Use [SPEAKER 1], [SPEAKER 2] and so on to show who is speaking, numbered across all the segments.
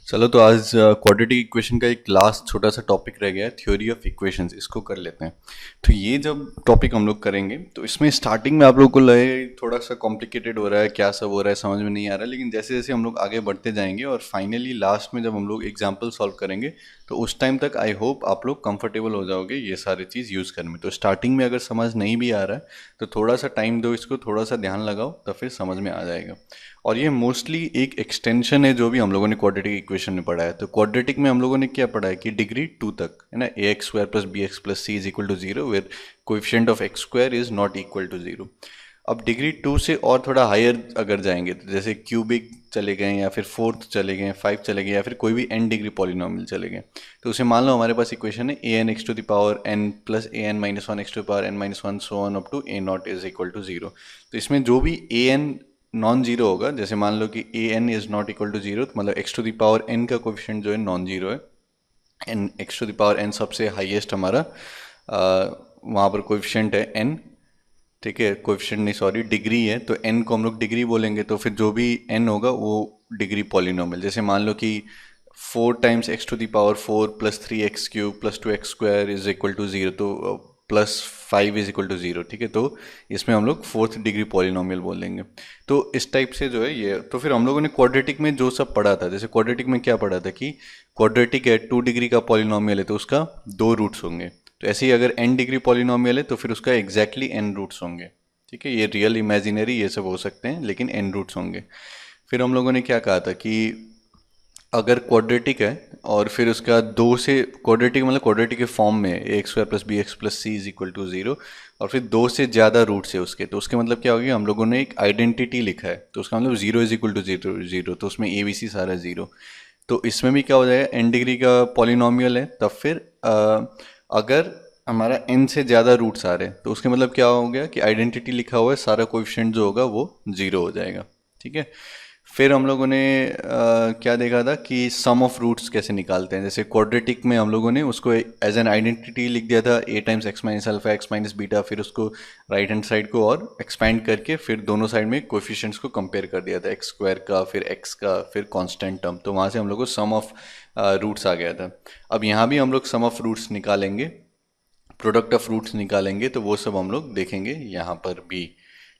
[SPEAKER 1] चलो तो आज क्वाड्रेटिक इक्वेशन का एक लास्ट छोटा सा टॉपिक रह गया है, थ्योरी ऑफ इक्वेशंस। इसको कर लेते हैं। तो ये जब टॉपिक हम लोग करेंगे तो इसमें स्टार्टिंग में आप लोग को लगे थोड़ा सा कॉम्प्लिकेटेड हो रहा है, क्या सब हो रहा है समझ में नहीं आ रहा है, लेकिन जैसे जैसे हम लोग आगे बढ़ते जाएंगे और फाइनली लास्ट में जब हम लोग एग्जाम्पल सॉल्व करेंगे तो उस टाइम तक आई होप आप लोग कंफर्टेबल हो जाओगे ये सारी चीज़ यूज़ करने में। तो स्टार्टिंग में अगर समझ नहीं भी आ रहा है तो थोड़ा सा टाइम दो, इसको थोड़ा सा ध्यान लगाओ, तो फिर समझ में आ जाएगा। और ये मोस्टली एक एक्सटेंशन है जो भी हम लोगों ने क्वाड्रेटिक इक्वेशन में पढ़ा है। तो क्वाड्रेटिक में हम लोगों ने क्या पढ़ा है कि डिग्री 2 तक है ना, a x square plus b x plus c is equal to zero where coefficient of x square is not equal to zero. अब डिग्री 2 से और थोड़ा हायर अगर जाएंगे तो जैसे क्यूबिक चले गए या फिर फोर्थ चले गए, 5 चले गए या फिर कोई भी एन डिग्री पॉलिनोमियल चले गए, तो उसे मान लो हमारे पास इक्वेशन है a n x to the power n plus a n minus one x to the power n minus one so on up to a naught is equal to zero. तो इसमें जो भी ए एन नॉन जीरो होगा, जैसे मान लो कि a n is not equal to zero, तो मतलब x to the power n का कोफिशिएंट जो है नॉन जीरो है। N x to the power n सबसे हाईएस्ट हमारा वहाँ पर कोफिशिएंट है एन। ठीक है, कोफिशिएंट नहीं सॉरी डिग्री है, तो एन को हम लोग डिग्री बोलेंगे, तो फिर जो भी एन होगा वो डिग्री पॉलिनोमियल। जैसे मान लो कि 4 times x to the power 4 plus 3 x cube plus 2 x square is equal to zero, तो plus 5 is equal to zero. ठीक है, तो इसमें हम लोग 4th डिग्री पॉलिनोमियल बोलेंगे। तो इस टाइप से जो है ये, तो फिर हम लोगों ने क्वाड्रेटिक में जो सब पढ़ा था, जैसे क्वाड्रेटिक में क्या पढ़ा था कि क्वाड्रेटिक है 2 डिग्री का पॉलिनोमियल है तो उसका 2 रूट्स होंगे। तो ऐसे ही अगर n डिग्री पॉलिनोमियल है तो फिर उसका एग्जैक्टली n रूट्स होंगे। ठीक है, ये रियल इमेजिनरी ये सब हो सकते हैं लेकिन n रूट्स होंगे। फिर हम लोगों ने क्या कहा था कि अगर क्वाड्रेटिक है और फिर उसका दो से क्वाड्रेटिक मतलब क्वाड्रेटिक के फॉर्म में a x square plus b x plus c is equal to zero, और फिर दो से ज़्यादा रूट्स है उसके, तो उसके मतलब क्या हो गया, हम लोगों ने एक आइडेंटिटी लिखा है तो उसका मतलब zero is equal to zero zero, तो उसमें ए बी सी सारा जीरो। तो इसमें भी क्या हो जाएगा, एन डिग्री का पॉलिनोमियल है, तब फिर अगर हमारा एन से ज़्यादा रूट्स आ रहे हैं तो उसके मतलब क्या हो गया कि आइडेंटिटी लिखा हुआ है, सारा कोएफिशिएंट जो होगा वो जीरो हो जाएगा। ठीक है, फिर हम लोगों ने क्या देखा था कि सम ऑफ रूट्स कैसे निकालते हैं। जैसे क्वाड्रेटिक में हम लोगों ने उसको एज एन आइडेंटिटी लिख दिया था, a times x minus alpha x minus beta, फिर उसको राइट हैंड साइड को और एक्सपैंड करके फिर दोनों साइड में कोएफिशिएंट्स को कंपेयर कर दिया था, एक्स स्क्वायर का फिर एक्स का फिर कांस्टेंट टर्म, तो वहाँ से हम लोग को सम ऑफ रूट्स आ गया था। अब यहाँ भी हम लोग सम ऑफ रूट्स निकालेंगे, प्रोडक्ट ऑफ रूट्स निकालेंगे, तो वो सब हम लोग देखेंगे यहाँ पर भी।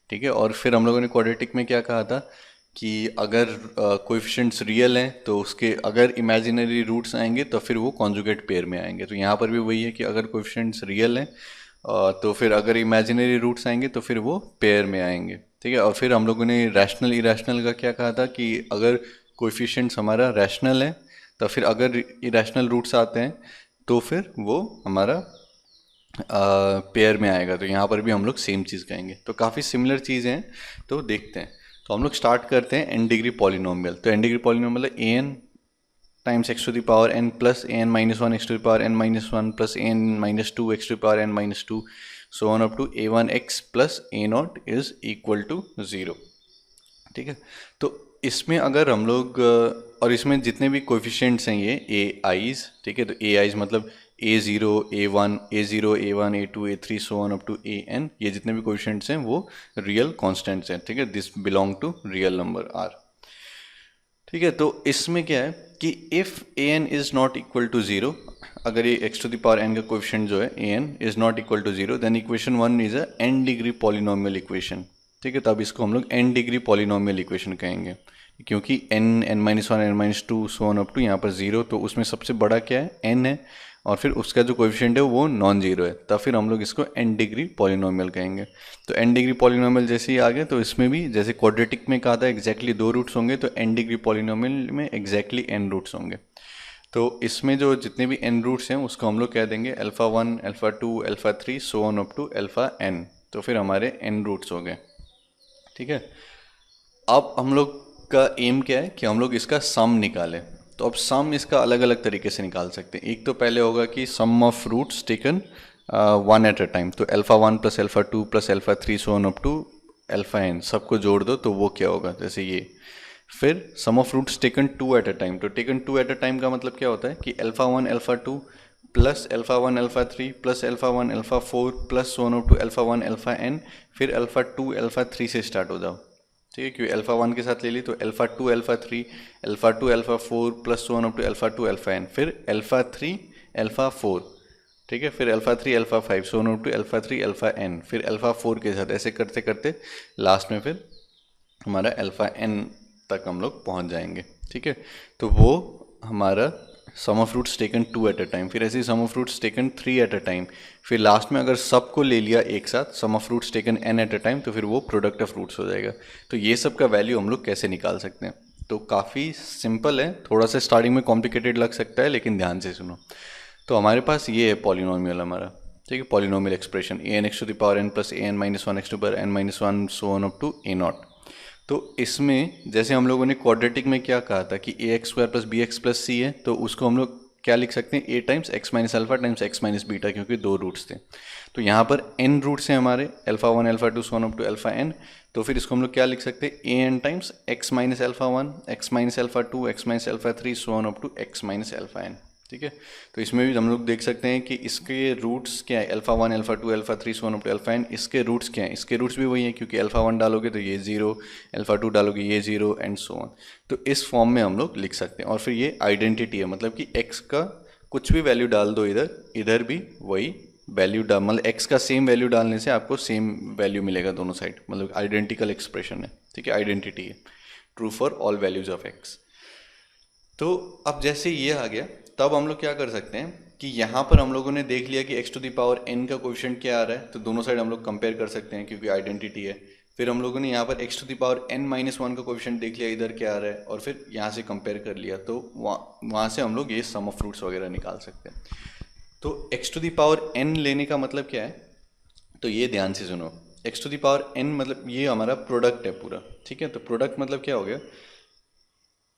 [SPEAKER 1] ठीक है, और फिर हम लोगों ने क्वाड्रेटिक में क्या कहा था कि अगर कोएफिशिएंट्स रियल हैं तो उसके अगर इमेजिनरी रूट्स आएंगे तो फिर वो कॉन्जुगेट पेयर में आएंगे। तो यहाँ पर भी वही है कि अगर कोएफिशिएंट्स रियल हैं तो फिर अगर इमेजिनरी रूट्स आएंगे तो फिर वो पेयर में आएंगे। ठीक है, और फिर हम लोगों ने रैशनल इरेशनल का क्या कहा था कि अगर कोएफिशिएंट्स हमारा रैशनल है तो फिर अगर इरेशनल रूट्स आते हैं तो फिर वो हमारा पेयर में आएगा। तो यहाँ पर भी हम लोग सेम चीज़ कहेंगे, तो काफ़ी सिमिलर चीज़ें हैं। तो देखते हैं, तो हम लोग स्टार्ट करते हैं एन डिग्री पॉलिनोमियल। तो एन डिग्री पॉलिनोमियल है a n times x to the power n plus a n minus one x to the power n minus one plus a n minus two x to the power n minus two so on up to a one x plus a naught is equal to zero. ठीक है, तो इसमें अगर हम लोग और इसमें जितने भी कोएफिशिएंट्स हैं ये ए आईज, ठीक है, तो ए आईज मतलब a zero a one a zero a one a two a three so on up to a n, ये जितने भी कोएफिशिएंट्स हैं वो रियल कांस्टेंट्स हैं। ठीक है, this belong to real number R. ठीक है, तो इसमें क्या है कि if a n is not equal to zero, अगर ये x to the power n का कोएफिशिएंट जो है a n is not equal to zero, then equation one is a n degree polynomial equation. ठीक है, तब इसको हम लोग एन डिग्री पॉलिनोमियल इक्वेशन कहेंगे, क्योंकि n n minus one n minus two so on up to यहाँ पर ज़ीरो, तो उसमें सबसे बड़ा क्या है, एन है, और फिर उसका जो कोएफिशिएंट है वो नॉन जीरो है, तब फिर हम लोग इसको एन डिग्री पॉलिनोमियल कहेंगे। तो एन डिग्री पॉलिनोमियल जैसे ही आ गए, तो इसमें भी जैसे क्वाड्रेटिक में कहा था एग्जैक्टली 2 रूट्स होंगे, तो एन डिग्री पॉलिनोमियल में एग्जैक्टली एन रूट्स होंगे। तो इसमें जो जितने भी एन रूट्स हैं उसको हम लोग कह देंगे alpha one alpha two alpha three so on up to alpha n, तो फिर हमारे एन रूट्स हो गए। ठीक है, अब हम लोग का एम क्या है कि हम लोग इसका सम निकालें। तो अब सम इसका अलग अलग तरीके से निकाल सकते हैं। एक तो पहले होगा कि sum of roots taken one at a time, तो alpha one plus alpha two plus alpha three so on up to alpha n, सबको जोड़ दो तो वो क्या होगा, जैसे ये। फिर sum of roots taken two at a time, तो taken two at a time का मतलब क्या होता है कि alpha one alpha two plus alpha one alpha three plus alpha one alpha four plus so on up to alpha one alpha n, फिर alpha two alpha three से start हो जाओ। ठीक है, क्योंकि अल्फा 1 के साथ ले ली तो alpha 2 alpha 3 alpha 2 alpha 4 plus so on up to alpha 2 alpha n, फिर अल्फा 3 अल्फा 4, ठीक है, फिर alpha 3 alpha 5 so on up to alpha 3 alpha n, फिर अल्फा 4 के साथ, ऐसे करते करते लास्ट में फिर हमारा अल्फा n तक हम लोग पहुंच जाएंगे। ठीक है, तो वो हमारा sum of roots taken 2 at a time, फिर ऐसे ही sum of roots taken 3 at a time, फिर लास्ट में अगर सबको ले लिया एक साथ sum of roots taken n at a time, तो फिर वो प्रोडक्ट ऑफ फ्रूट्स हो जाएगा। तो ये सब का वैल्यू हम लोग कैसे निकाल सकते हैं, तो काफ़ी सिंपल है, थोड़ा सा स्टार्टिंग में कॉम्प्लिकेटेड लग सकता है लेकिन ध्यान से सुनो। तो हमारे पास ये है पॉलिनोमियल हमारा, ठीक है, polynomial expression a n x to the power n plus a n minus one x to power n minus one so on up to a nought. तो इसमें जैसे हम लोगों ने क्वाड्रेटिक में क्या कहा था कि a x square plus b x plus c है, तो उसको हम लोग क्या लिख सकते हैं, a times x minus alpha times x minus beta, क्योंकि 2 रूट्स थे। तो यहाँ पर n रूट्स हैं हमारे, alpha 1 alpha 2 so on up to alpha n, तो फिर इसको हम लोग क्या लिख सकते हैं, a n times x minus alpha 1 x minus alpha 2 x minus alpha 3 so on up to x minus alpha n। ठीक है, तो इसमें भी हम लोग देख सकते हैं कि इसके रूट्स क्या है, alpha 1 alpha 2 alpha 3 so on up to alpha n, इसके रूट्स क्या हैं, इसके रूट्स भी वही हैं, क्योंकि अल्फा 1 डालोगे तो ये 0, अल्फा 2 डालोगे ये 0 एंड सो ऑन। तो इस फॉर्म में हम लोग लिख सकते हैं, और फिर ये आइडेंटिटी है, मतलब कि x का कुछ भी वैल्यू डाल दो इधर, इधर भी वही वैल्यू डाल, मतलब x का सेम वैल्यू डालने से आपको सेम वैल्यू मिलेगा दोनों साइड, मतलब आइडेंटिकल एक्सप्रेशन है। ठीक है, आइडेंटिटी है, true for all values of x। तो अब जैसे ये आ गया, तब हम लोग क्या कर सकते हैं कि यहाँ पर हम लोगों ने देख लिया कि x to the power n का कोएफिशिएंट क्या आ रहा है, तो दोनों साइड हम लोग कंपेयर कर सकते हैं क्योंकि आइडेंटिटी है। फिर हम लोगों ने यहाँ पर x to the power n minus one का कोएफिशिएंट देख लिया, इधर क्या आ रहा है, और फिर यहाँ से कंपेयर कर लिया, तो वहाँ से हम लोग ये सम ऑफ फ्रूट्स वगैरह निकाल सकते हैं। तो x to the power n लेने का मतलब क्या है, तो ये ध्यान से सुनो, x to the power n मतलब ये हमारा प्रोडक्ट है पूरा। ठीक है, तो प्रोडक्ट मतलब क्या हो गया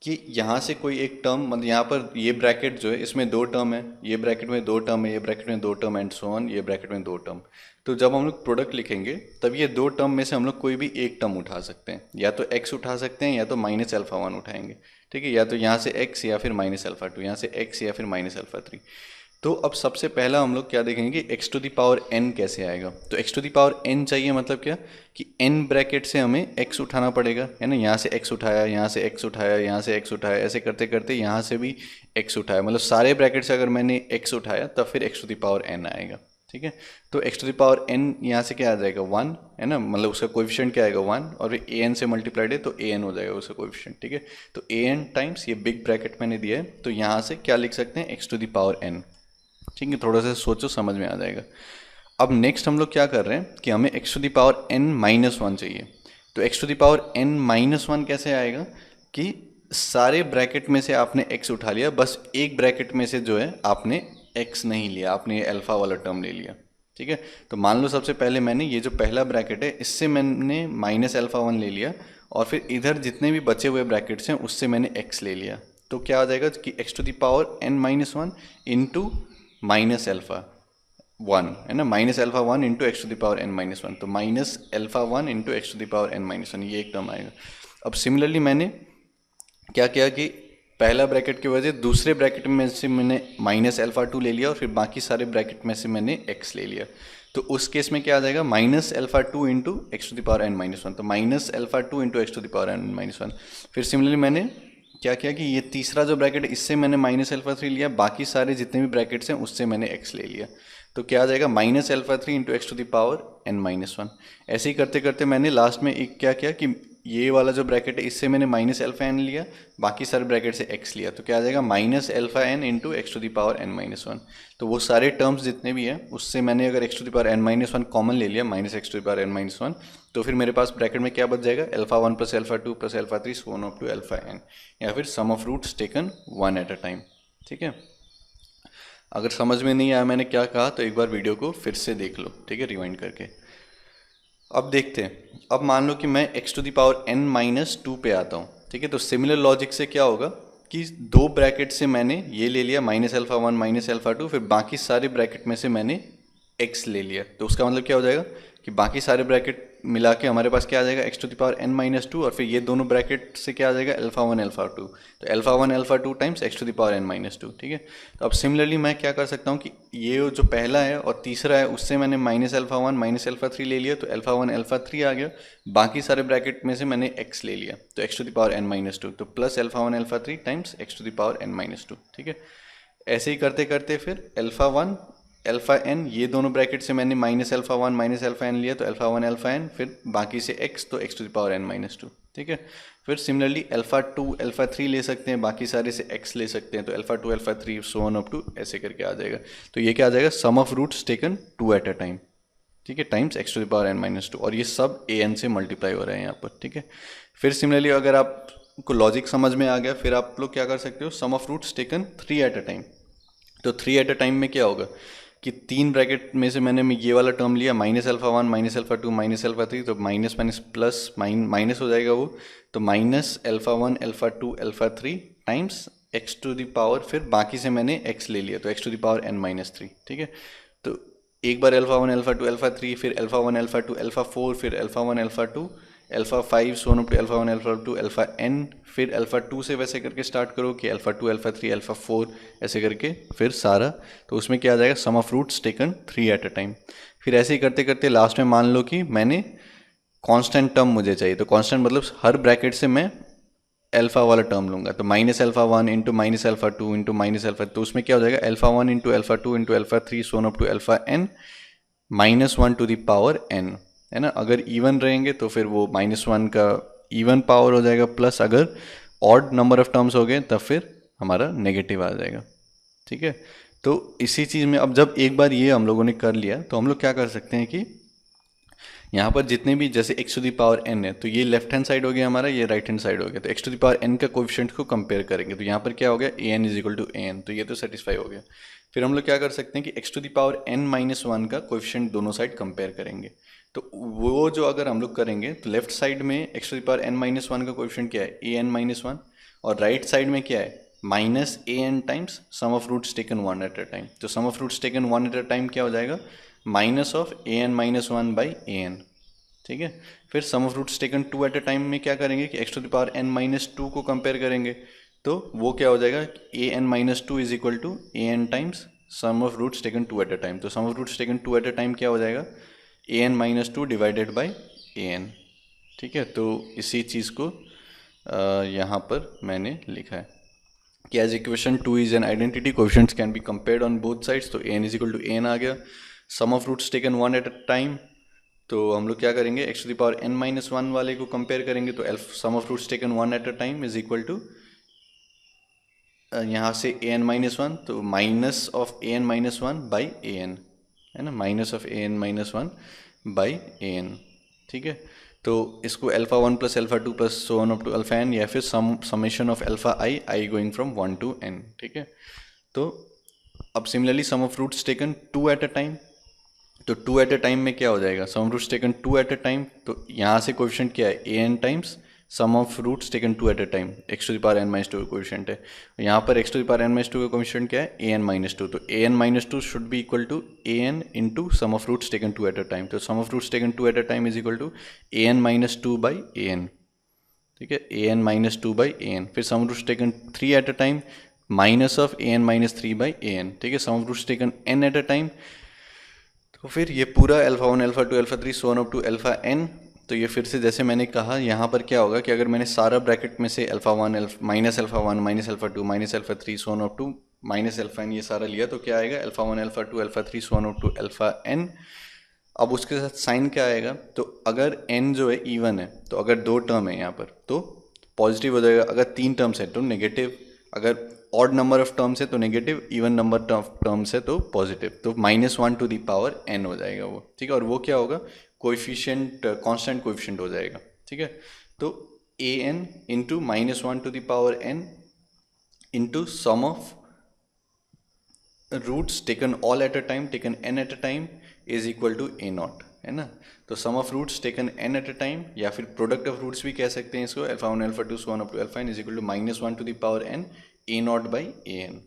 [SPEAKER 1] कि यहाँ से कोई एक टर्म, मतलब यहाँ पर ये ब्रैकेट जो है इसमें 2 टर्म है, ये ब्रैकेट में 2 टर्म है, ये ब्रैकेट में 2 टर्म एंड सो ऑन, ये ब्रैकेट में 2 टर्म। तो जब हम लोग प्रोडक्ट लिखेंगे तब ये 2 टर्म में से हम लोग कोई भी एक टर्म उठा सकते हैं, या तो x उठा सकते हैं या तो माइनस अल्फा 1 उठाएंगे। ठीक है, या तो यहाँ से x या फिर माइनस अल्फा 2, यहाँ से x या फिर माइनस अल्फा 3। तो अब सबसे पहला हम लोग क्या देखेंगे, x to the power n कैसे आएगा। तो x to the power n चाहिए, मतलब क्या कि n ब्रैकेट से हमें x उठाना पड़ेगा, है ना, यहाँ से x उठाया, यहाँ से x उठाया, यहाँ से x उठाया, ऐसे करते करते यहाँ से भी x उठाया, मतलब सारे ब्रैकेट से अगर मैंने x उठाया तब फिर x to the power n आएगा। ठीक है, तो x to the power n यहाँ से क्या आ जाएगा 1, है ना, मतलब उसका कोएफिशिएंट क्या आएगा 1, और फिर a n से मल्टीप्लाइड है तो a n हो जाएगा उसका कोएफिशिएंट। ठीक है, तो a n टाइम्स ये बिग ब्रैकेट मैंने दिया है, तो यहाँ से क्या लिख सकते हैं, x to the power n। ठीक है, थोड़ा सा सोचो, समझ में आ जाएगा। अब नेक्स्ट हम लोग क्या कर रहे हैं कि हमें x to the power n minus one चाहिए। तो x to the power n minus one कैसे आएगा कि सारे ब्रैकेट में से आपने x उठा लिया, बस एक ब्रैकेट में से जो है आपने x नहीं लिया, आपने अल्फा वाला टर्म ले लिया। ठीक है, तो मान लो सबसे पहले मैंने ये जो पहला ब्रैकेट है इससे मैंने माइनस अल्फा 1 ले लिया, और फिर इधर जितने भी बचे हुए ब्रैकेट्स हैं उससे मैंने x ले लिया। तो क्या आ जाएगा कि x to the power n minus one into minus alpha 1, है ना, minus alpha 1 into x to the power n minus one, तो minus alpha 1 into x to the power n minus one, ये एक टर्म आएगा। अब similarly मैंने क्या किया कि पहला ब्रैकेट की वजह दूसरे ब्रैकेट में से मैंने माइनस अल्फा 2 ले लिया, और फिर बाकी सारे ब्रैकेट में से मैंने x ले लिया। तो उस केस में क्या आ जाएगा, minus alpha 2 into x to the power n minus one, तो minus alpha 2 into x to the power n minus one. फिर सिमिलरली मैंने क्या किया कि ये तीसरा जो ब्रैकेट है इससे मैंने माइनस अल्फा 3 लिया, बाकी सारे जितने भी ब्रैकेट्स हैं उससे मैंने x ले लिया। तो क्या आ जाएगा, minus alpha 3 into x to the power n minus one. ऐसे ही करते करते मैंने लास्ट में एक क्या किया कि ये वाला जो ब्रैकेट है इससे मैंने माइनस अल्फा n लिया, बाकी सारे ब्रैकेट से x लिया, तो क्या आ जाएगा minus alpha n into x to the power n minus one. तो वो सारे टर्म्स जितने भी हैं उससे मैंने अगर x to the power n minus one common ले लिया, minus x to the power n minus one, तो फिर मेरे पास ब्रैकेट में क्या बच जाएगा, alpha 1 plus alpha 2 plus alpha 3 so on up to alpha n, या फिर sum of roots taken 1 at a time. ठीक है, अगर समझ में नहीं आया मैंने क्या कहा तो एक बार वीडियो को फिर से देख लो, ठीक है, रिवाइंड करके। अब देखते हैं, अब मान लो कि मैं x to the power n minus two पे आता हूँ। ठीक है, तो सिमिलर लॉजिक से क्या होगा कि दो ब्रैकेट से मैंने ये ले लिया माइनस अल्फा 1 माइनस अल्फा 2, फिर बाकी सारे ब्रैकेट में से मैंने x ले लिया, तो उसका मतलब क्या हो जाएगा कि बाकी सारे ब्रैकेट मिला के हमारे पास क्या आ जाएगा x to the power n minus two, और फिर ये दोनों ब्रैकेट से क्या आ जाएगा अल्फा वन अल्फा टू, तो alpha one alpha two times x to the power n minus two. ठीक है, तो अब सिमिलरली मैं क्या कर सकता हूँ कि ये जो पहला है और तीसरा है उससे मैंने minus alpha one minus alpha three ले लिया, तो अल्फा वन अल्फा थ्री आ गया, बाकी सारे ब्रैकेट में से मैंने x ले लिया, तो x to the power n minus two, तो plus alpha one alpha three times x to the power n minus two. ठीक है, ऐसे ही करते करते फिर अल्फा वन अल्फा एन, ये दोनों ब्रैकेट से मैंने minus alpha one minus alpha n लिया, तो अल्फा वन अल्फा एन, फिर बाकी से एक्स, तो x to the power n minus two. ठीक है, फिर similarly alpha two alpha three ले सकते हैं, बाकी सारे से एक्स ले सकते हैं, तो alpha two alpha three so on up to ऐसे करके आ जाएगा। तो ये क्या आ जाएगा sum of roots taken two at a time, ठीक है, times x to the power n minus two, और ये सब ए एन से मल्टीप्लाई हो रहे हैं यहाँ पर। ठीक है, फिर सिमिलरली अगर आपको लॉजिक समझ में आ गया, फिर आप लोग क्या कर सकते हो sum of roots taken three at a time. तो थ्री एट अ टाइम में क्या होगा कि तीन ब्रैकेट में से मैंने ये वाला टर्म लिया minus alpha one minus alpha two minus alpha three, तो माइनस माइनस प्लस माइनस हो जाएगा वो, तो minus alpha one alpha two alpha three times x to the power, फिर बाकी से मैंने एक्स ले लिया, तो x to the power n minus three. ठीक है, तो एक बार alpha one alpha two alpha three, फिर alpha one alpha two alpha four, फिर alpha one alpha two alpha five, so on up to alpha one alpha two alpha n, फिर alpha two से वैसे करके स्टार्ट करो कि alpha two alpha three alpha four ऐसे करके फिर सारा, तो उसमें क्या आ जाएगा sum of roots taken three at a time. फिर ऐसे ही करते करते लास्ट में मान लो कि मैंने कांस्टेंट टर्म मुझे चाहिए, तो कांस्टेंट मतलब हर ब्रैकेट से मैं अल्फा वाला टर्म लूंगा, तो minus alpha one into minus alpha two into minus alpha, तो उसमें क्या हो जाएगा alpha one into alpha two into alpha three so on up to alpha n minus one to the power n, है ना। अगर इवन रहेंगे तो फिर वो माइनस वन का इवन पावर हो जाएगा, प्लस अगर ऑड नंबर ऑफ टर्म्स हो गए तब फिर हमारा नेगेटिव आ जाएगा। ठीक है, तो इसी चीज़ में अब जब एक बार ये हम लोगों ने कर लिया, तो हम लोग क्या कर सकते हैं कि यहाँ पर जितने भी जैसे x to the power n है, तो ये लेफ्ट हैंड साइड हो गया हमारा, ये राइट हैंड साइड हो गया, तो x to the power n का कोएफिशिएंट को कंपेयर करेंगे, तो यहाँ पर क्या हो गया a n is equal to a n, तो ये तो सेटिस्फाई हो गया। फिर हम लोग क्या कर सकते हैं कि x to the power n minus one का कोएफिशिएंट दोनों साइड कंपेयर करेंगे, तो वो जो अगर हम लोग करेंगे तो लेफ्ट साइड में x to the power n minus one का कोएफिशिएंट क्या है ए एन माइनस वन, और राइट साइड में क्या है minus a n times sum of roots taken one at a time, तो sum of roots taken one at a time क्या हो जाएगा minus of a n minus one by a n. ठीक है, फिर sum of roots taken two at a time में क्या करेंगे कि x to the power n minus two को कंपेयर करेंगे, तो वो क्या हो जाएगा a n minus two is equal to a n times sum of roots taken two at a time, तो sum of roots taken two at a time क्या हो जाएगा a n minus two divided by a n. ठीक है, तो इसी चीज़ को यहाँ पर मैंने लिखा है कि as equation two is an identity coefficients can be compared on both sides, तो a n is equal to a n आ गया। Sum of roots taken one at a time, तो हम लोग क्या करेंगे x to the power n minus one वाले को कंपेयर करेंगे, तो sum of roots taken one at a time is equal to यहाँ से ए एन माइनस वन, तो minus of a n minus one by a n, है ना, minus of a n minus one by a n. ठीक है, तो इसको alpha one plus alpha two plus so on up to alpha n, या फिर summation of alpha i going from one to n. ठीक है, तो अब similarly sum of roots taken two at a time, तो टू एट अ टाइम में क्या हो जाएगा sum of roots taken two at a time, तो यहाँ से कोएफिशिएंट क्या है a n times sum of roots taken two at a time, x to the power n minus two का कोएफिशिएंट है, यहाँ पर x to the power n minus two का कोएफिशिएंट क्या है ए एन माइनस टू, तो a n minus two should be equal to a n into sum of roots taken two at a time, तो sum of roots taken two at a time is equal to a n minus two by a n. ठीक है, a n minus two by a n, फिर sum of roots taken three at a time minus of a n minus three by a n. ठीक है, sum of roots taken n at a time, तो फिर ये पूरा alpha one alpha two alpha three so on up to alpha N, तो ये फिर से जैसे मैंने कहा यहाँ पर क्या होगा कि अगर मैंने सारा ब्रैकेट में से alpha one minus alpha one minus alpha two minus alpha three so on up to minus alpha n ये सारा लिया, तो क्या आएगा alpha one alpha two alpha three so on up to alpha n. अब उसके साथ साइन क्या आएगा, तो अगर एन जो है इवन है, तो अगर दो टर्म है यहाँ पर तो पॉजिटिव हो जाएगा, अगर तीन टर्म्स है तो नेगेटिव, अगर ऑड नंबर ऑफ टर्म्स है तो negative, even number of terms है तो पॉजिटिव, तो minus one to the power n हो जाएगा वो। ठीक है, और वो क्या होगा कोएफिशिएंट कांस्टेंट कोएफिशिएंट हो जाएगा। ठीक है, तो a n into minus one to the power n into sum of roots taken all at a time taken n at a time is equal to a naught, है ना। तो sum of roots taken n at a time, या फिर product of roots भी कह सकते हैं इसको, alpha one alpha two so on up to alpha n is equal to minus one to the power n a nought by a n.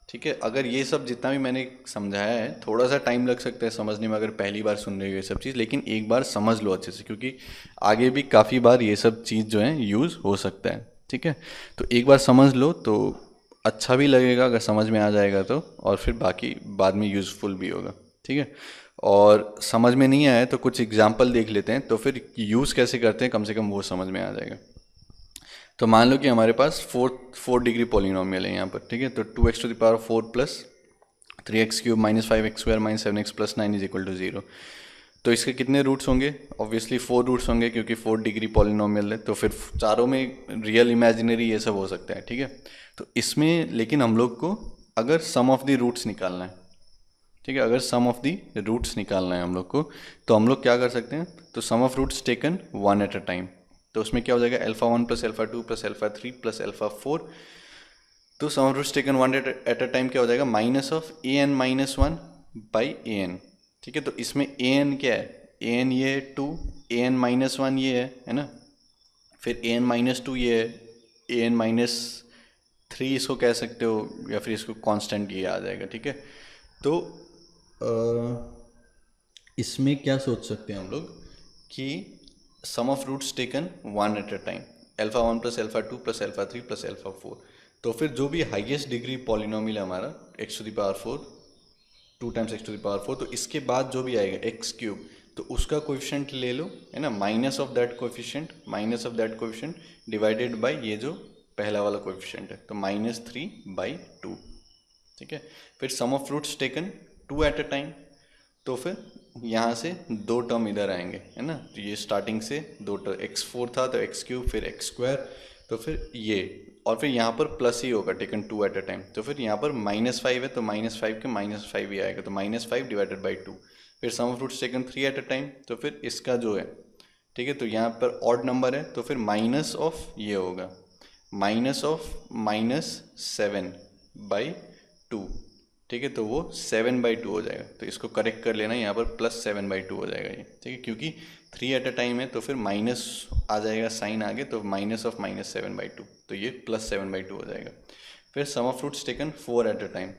[SPEAKER 1] ठीक है, अगर ये सब जितना भी मैंने समझाया है, थोड़ा सा टाइम लग सकता है समझने में अगर पहली बार सुन रहे हो ये सब चीज़, लेकिन एक बार समझ लो अच्छे से, क्योंकि आगे भी काफ़ी बार ये सब चीज़ जो है यूज़ हो सकता है। ठीक है, तो एक बार समझ लो तो अच्छा भी लगेगा अगर समझ में आ जाएगा तो, और फिर बाकी बाद में यूज़फुल भी होगा। ठीक है, और समझ में नहीं आया तो कुछ एग्जाम्पल देख लेते हैं, तो फिर यूज़ कैसे करते हैं कम से कम वो समझ में आ जाएगा। तो मान लो कि हमारे पास फोर डिग्री पॉलिनोमियल है यहाँ पर। ठीक है, तो 2x⁴ plus 3x³ -5x² -7x + 9 = 0। तो इसके कितने रूट्स होंगे? ऑब्वियसली 4 रूट्स होंगे, क्योंकि 4 डिग्री पॉलिनोमियल है, तो फिर चारों में रियल इमेजिनरी ये सब हो सकता है। ठीक है, तो इसमें लेकिन हम लोग को अगर सम ऑफ द रूट्स निकालना है, ठीक है, अगर सम ऑफ द रूट्स निकालना है हम लोग को, तो हम लोग क्या कर सकते हैं? तो sum of roots taken one at a time. तो उसमें क्या हो जाएगा? α1 + α2 + α3 + α4। तो sum of roots taken one at a time क्या हो जाएगा? -an-1 by an। ठीक है, तो इसमें an क्या है? an ये है 2, an-1 ये है ना, फिर an-2 ये है, an-3 इसको कह सकते हो, या फिर इसको कांस्टेंट ये आ जाएगा। ठीक है, तो इसमें क्या सोच सकते हैं हम लोग कि sum of roots taken one at a time, α1 + α2 + α3 + α4। तो फिर जो भी हाईएस्ट डिग्री पॉलिनोमियल है हमारा x⁴, 2 टाइम्स x⁴, तो इसके बाद जो भी आएगा x³ तो उसका कोएफिशिएंट ले लो, है ना, minus of that coefficient divided by ये जो पहला वाला कोएफिशिएंट है, तो -3/2। ठीक है, फिर sum of roots taken 2 at a time, तो फिर यहाँ से दो टर्म इधर आएंगे, है ना, तो ये स्टार्टिंग से दो टर्म, x4 था तो x³ फिर x², तो फिर ये, और फिर यहाँ पर प्लस ही होगा टेकन 2 एट अ टाइम, तो फिर यहाँ पर -5 है तो -5 के -5 ही आएगा, तो -5/2। फिर sum of roots taken 3 at a time, तो फिर इसका जो है, ठीक है, तो यहाँ पर ऑड नंबर है तो फिर माइनस ऑफ ये होगा, -7/2। ठीक है, तो वो 7/2 हो जाएगा, तो इसको करेक्ट कर लेना, यहाँ पर +7/2 हो जाएगा ये। ठीक है, क्योंकि 3 एट अ टाइम है तो फिर माइनस आ जाएगा साइन आगे, तो -7/2, तो ये +7/2 हो जाएगा। फिर sum of roots taken 4 at a time,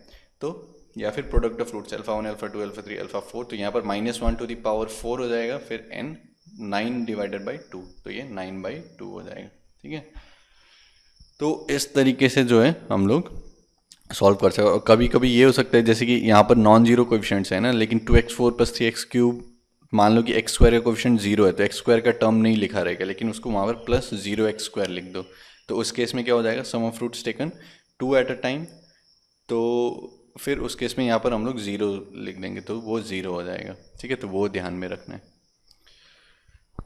[SPEAKER 1] तो या फिर प्रोडक्ट ऑफ फ्रूट्स α1 α2 α3 α4, तो यहाँ पर -1⁴ हो जाएगा, फिर n 9/2, तो ये 9/2 हो जाएगा। ठीक है, तो इस तरीके से जो है हम लोग सॉल्व कर सकते हैं। और कभी कभी ये हो सकता है जैसे कि यहाँ पर नॉन जीरो कोएफिशिएंट्स है ना, लेकिन 2x4 + 3x³ मान लो कि x² का कोएफिशिएंट 0 है, तो x² का टर्म नहीं लिखा रहेगा, लेकिन उसको वहाँ पर +0x² लिख दो, तो उस केस में क्या हो जाएगा? Sum of roots taken 2 at a time, तो फिर उस केस में यहाँ पर हम लोग 0 लिख देंगे, तो वो 0 हो जाएगा। ठीक है, तो वो ध्यान में रखना है।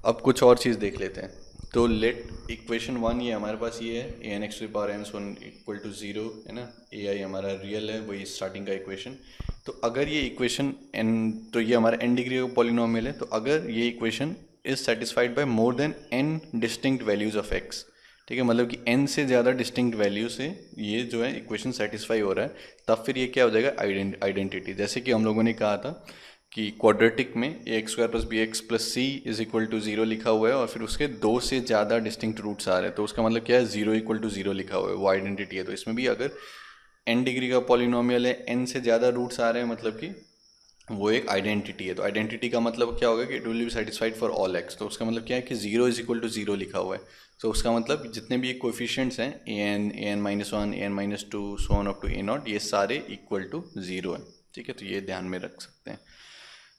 [SPEAKER 1] अब कुछ और चीज़ देख लेते हैं। तो लेट इक्वेशन 1 ये हमारे पास ये है an(x⁴n1 = 0, है ना, ai हमारा रियल है, वही स्टार्टिंग का इक्वेशन। तो अगर ये इक्वेशन n, तो ये हमारा n डिग्री का पॉलिनोमियल है, तो अगर ये equation is satisfied by more than n distinct values of x, ठीक है, मतलब कि n से ज़्यादा डिस्टिंक्ट वैल्यू से ये जो है इक्वेशन सेटिस्फाई हो रहा है, तब फिर ये क्या हो जाएगा? आइडेंटिटी। जैसे कि हम लोगों ने कहा था कि क्वाड्रेटिक में a² + bx + c = 0 लिखा हुआ है, और फिर उसके दो से ज़्यादा डिस्टिंक्ट रूट्स आ रहे हैं, तो उसका मतलब क्या है? 0 = 0 लिखा हुआ है, वो आइडेंटिटी है। तो इसमें भी अगर n डिग्री का पॉलिनोमियल है, n से ज़्यादा रूट्स आ रहे हैं, मतलब कि वो एक आइडेंटिटी है। तो आइडेंटिटी का मतलब क्या होगा कि it will be satisfied for all x। तो उसका मतलब क्या है कि 0 = 0 लिखा हुआ है, तो उसका मतलब जितने भी ये कोएफिशिएंट्स हैं an-1 an-2 so on up to a0, ये सारे = 0 है। ठीक है, तो ये ध्यान में रख सकते हैं।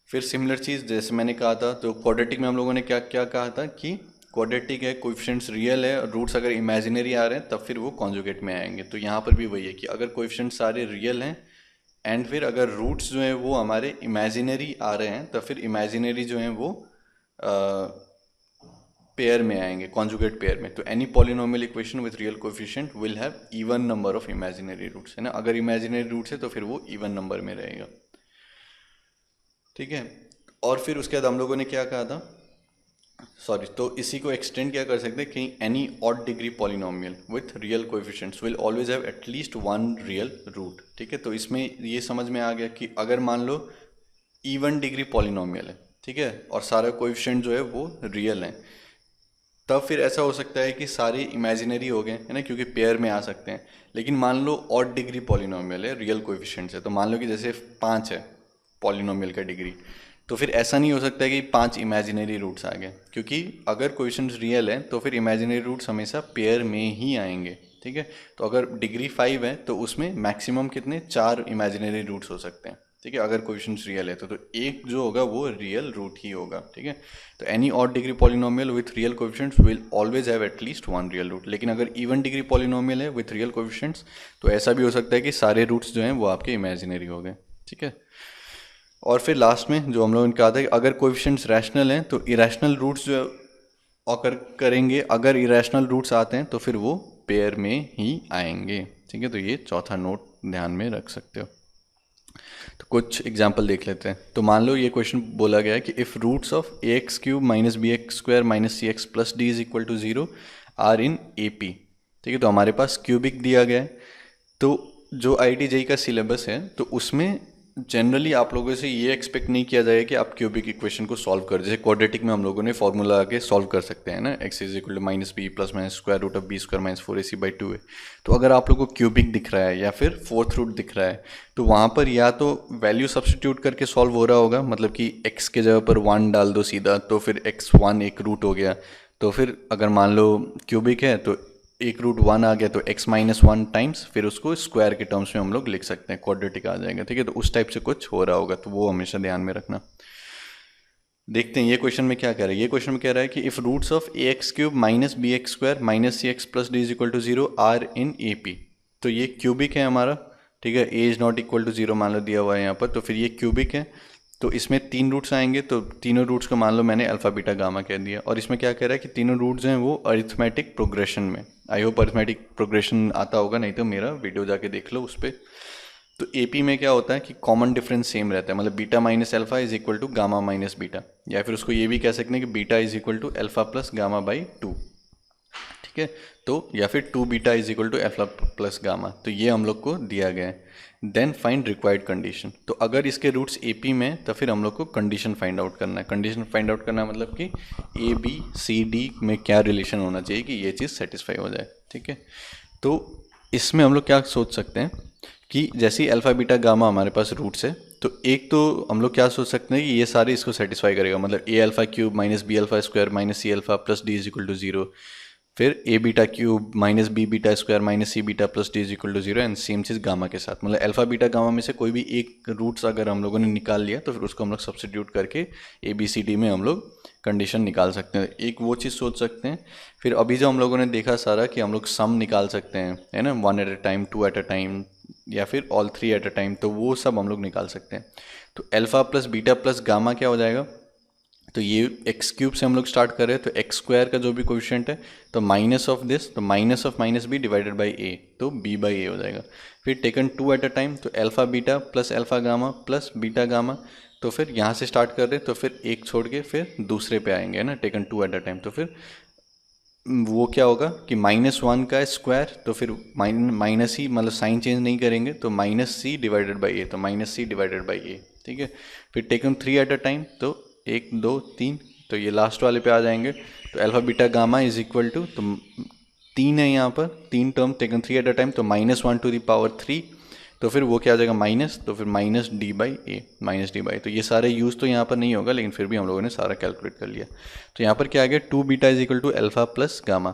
[SPEAKER 1] फिर सिमिलर चीज़ जैसे मैंने कहा था, तो क्वाड्रेटिक में हम लोगों ने क्या क्या कहा था कि क्वाड्रेटिक है, कोएफिशिएंट्स रियल है, रूट्स अगर इमेजिनरी आ रहे हैं तब फिर वो कॉन्जुगेट में आएंगे। तो यहाँ पर भी वही है कि अगर कोएफिशिएंट्स सारे रियल हैं एंड फिर अगर रूट्स जो हैं वो हमारे इमेजिनरी आ रहे हैं, तब फिर इमेजिनरी जो हैं वो पेयर में आएंगे, कॉन्जुगेट पेयर में। तो any polynomial equation with real coefficient will have even number of imaginary roots, है ना, अगर इमेजिनरी रूट्स है तो फिर वो इवन नंबर में रहेगा। ठीक है, और फिर उसके बाद हम लोगों ने क्या कहा था, सॉरी, तो इसी को एक्सटेंड क्या कर सकते हैं कि any odd degree polynomial with real coefficients will always have at least one real root. ठीक है, तो इसमें ये समझ में आ गया कि अगर मान लो इवन डिग्री पॉलिनोमियल है, ठीक है, और सारा कोएफिशिएंट जो है वो रियल है, तब फिर ऐसा हो सकता है कि सारे इमेजिनरी हो गए है ना, क्योंकि पेयर में आ सकते हैं। लेकिन मान लो ऑड डिग्री पॉलिनोमियल है, रियल कोएफिशिएंट्स है, तो मान लो कि जैसे 5 है पॉलिनोमियल का डिग्री, तो फिर ऐसा नहीं हो सकता कि 5 इमेजिनरी रूट्स आ गए, क्योंकि अगर कोएफिशिएंट्स रियल है तो फिर इमेजिनरी रूट्स हमेशा पेयर में ही आएंगे। ठीक है, तो अगर डिग्री 5 है तो उसमें मैक्सिमम कितने 4 इमेजिनरी रूट्स हो सकते हैं। ठीक है, अगर कोएफिशिएंट्स रियल है तो एक जो होगा वो रियल रूट ही होगा। ठीक है, तो any odd degree polynomial with real coefficients will always have at least one real root. लेकिन अगर इवन डिग्री पॉलिनोमियल है विथ रियल कोएफिशिएंट्स तो ऐसा भी हो सकता है कि सारे रूट्स जो हैं वो आपके इमेजिनरी हो गए। ठीक है, और फिर लास्ट में जो हम लोगों ने कहा था कि अगर कोएफिशिएंट्स रैशनल हैं तो इरेशनल रूट्स जो ऑकर करेंगे, अगर इरेशनल रूट्स आते हैं तो फिर वो पेयर में ही आएंगे। ठीक है, तो ये चौथा नोट ध्यान में रख सकते हो। तो कुछ एग्जाम्पल देख लेते हैं। तो मान लो ये क्वेश्चन बोला गया है कि if roots of a x cube minus b x square minus c x plus d is equal to zero are in A P. ठीक है, तो हमारे पास क्यूबिक दिया गया है। तो जो IIT JEE का सिलेबस है तो उसमें जनरली आप लोगों से ये एक्सपेक्ट नहीं किया जाएगा कि आप क्यूबिक इक्वेशन को सॉल्व कर, जैसे क्वाड्रेटिक में हम लोगों ने फॉर्मूला आके सॉल्व कर सकते हैं ना, x is equal to minus b plus minus square root of b square minus 4ac/2 है। तो अगर आप लोग को क्यूबिक दिख रहा है या फिर फोर्थ रूट दिख रहा है तो वहाँ पर या तो वैल्यू सब्सटीट्यूट करके सॉल्व हो रहा होगा, मतलब कि x के जगह पर 1 डाल दो सीधा, तो फिर x1 एक रूट हो गया। तो फिर अगर मान लो क्यूबिक है तो एक रूट 1 आ गया तो x-1 टाइम्स फिर उसको स्क्वायर के टर्म्स में हम लोग लिख सकते हैं, क्वाड्रेटिक आ जाएगा। ठीक है, तो उस टाइप से कुछ हो रहा होगा, तो वो हमेशा ध्यान में रखना। देखते हैं ये क्वेश्चन में क्या कह रहा है। ये क्वेश्चन में कह रहा है कि if roots of a x cube minus b x square minus c x plus d is equal to zero are in A P. तो ये क्यूबिक है हमारा। ठीक है, a is not equal to zero मान लो दिया हुआ है यहाँ पर, तो फिर ये क्यूबिक है। तो इसमें 3 रूट्स आएंगे, तो तीनों रूट्स को मान लो मैंने अल्फा बीटा गामा कह दिया। और इसमें क्या कह रहा है कि तीनों रूट्स हैं वो अरिथमेटिक प्रोग्रेशन में। आई होप अरिथमेटिक प्रोग्रेशन आता होगा, नहीं तो मेरा वीडियो जाके देख लो उस पर। तो एपी में क्या होता है कि कॉमन डिफरेंस सेम रहता है, मतलब beta minus alpha is equal to gamma minus beta, या फिर उसको ये भी कह सकते हैं कि beta is equal to alpha plus gamma by 2। ठीक है, तो या फिर 2 beta is equal to alpha plus gamma, तो ये हम लोग को दिया गया है। Then find required condition. तो अगर इसके रूट्स एपी में तो फिर हम लोग को कंडीशन फाइंड आउट करना है। कंडीशन फाइंड आउट करना है मतलब कि ए बी सी डी में क्या रिलेशन होना चाहिए कि ये चीज़ सेटिस्फाई हो जाए। ठीक है, तो इसमें हम लोग क्या सोच सकते हैं कि जैसे ही अल्फा बीटा गामा हमारे पास रूट्स है, तो एक तो हम लोग क्या सोच सकते हैं कि ये सारे इसको सेटिस्फाई करेगा, मतलब a alpha cube minus b alpha square minus c alpha plus d is equal to zero, फिर a beta cube minus b beta square minus c beta plus d is equal to zero, and same चीज़ gamma के साथ, मतलब alpha beta gamma में से कोई भी एक रूट्स अगर हम लोगों ने निकाल लिया तो फिर उसको हम लोग सब्सटीट्यूट करके ए बी सी डी में हम लोग कंडीशन निकाल सकते हैं। एक वो चीज़ सोच सकते हैं। फिर अभी जो हम लोगों ने देखा सारा कि हम लोग सम निकाल सकते हैं, है ना, 1 at a time, 2 at a time, या फिर ऑल 3 एट अ टाइम, तो वो सब हम लोग निकाल सकते हैं। तो alpha plus beta plus gamma क्या हो जाएगा, तो ये एक्स क्यूब से हम लोग स्टार्ट कर रहे हैं, तो एक्स स्क्वायर का जो भी कोएफिशिएंट है तो माइनस ऑफ दिस, तो minus of minus b divided by a, तो बी बाई ए हो जाएगा। फिर टेकन 2 एट अ टाइम, तो alpha beta plus alpha gamma plus beta gamma, तो फिर यहाँ से स्टार्ट कर रहे हैं तो फिर एक छोड़ के फिर दूसरे पे आएंगे ना, टेकन 2 एट अ टाइम, तो फिर वो क्या होगा कि -1 का स्क्वायर, तो फिर माइनस ही, मतलब साइन चेंज नहीं करेंगे, तो minus C divided by a, तो माइनस सी डिवाइडेड बाई ए। ठीक है, फिर टेकन 3 एट अ टाइम, तो 1 2 3, तो ये लास्ट वाले पे आ जाएंगे। तो alpha beta gamma is equal to, तो 3 है यहाँ पर, 3 term taken 3 at a time, तो -1 टू द पावर 3, तो फिर वो क्या आ जाएगा माइनस, तो फिर minus d by A, minus d by, तो ये सारे यूज़ तो यहाँ पर नहीं होगा, लेकिन फिर भी हम लोगों ने सारा कैलकुलेट कर लिया। तो यहाँ पर क्या आ गया, 2 beta is equal to alpha plus gamma.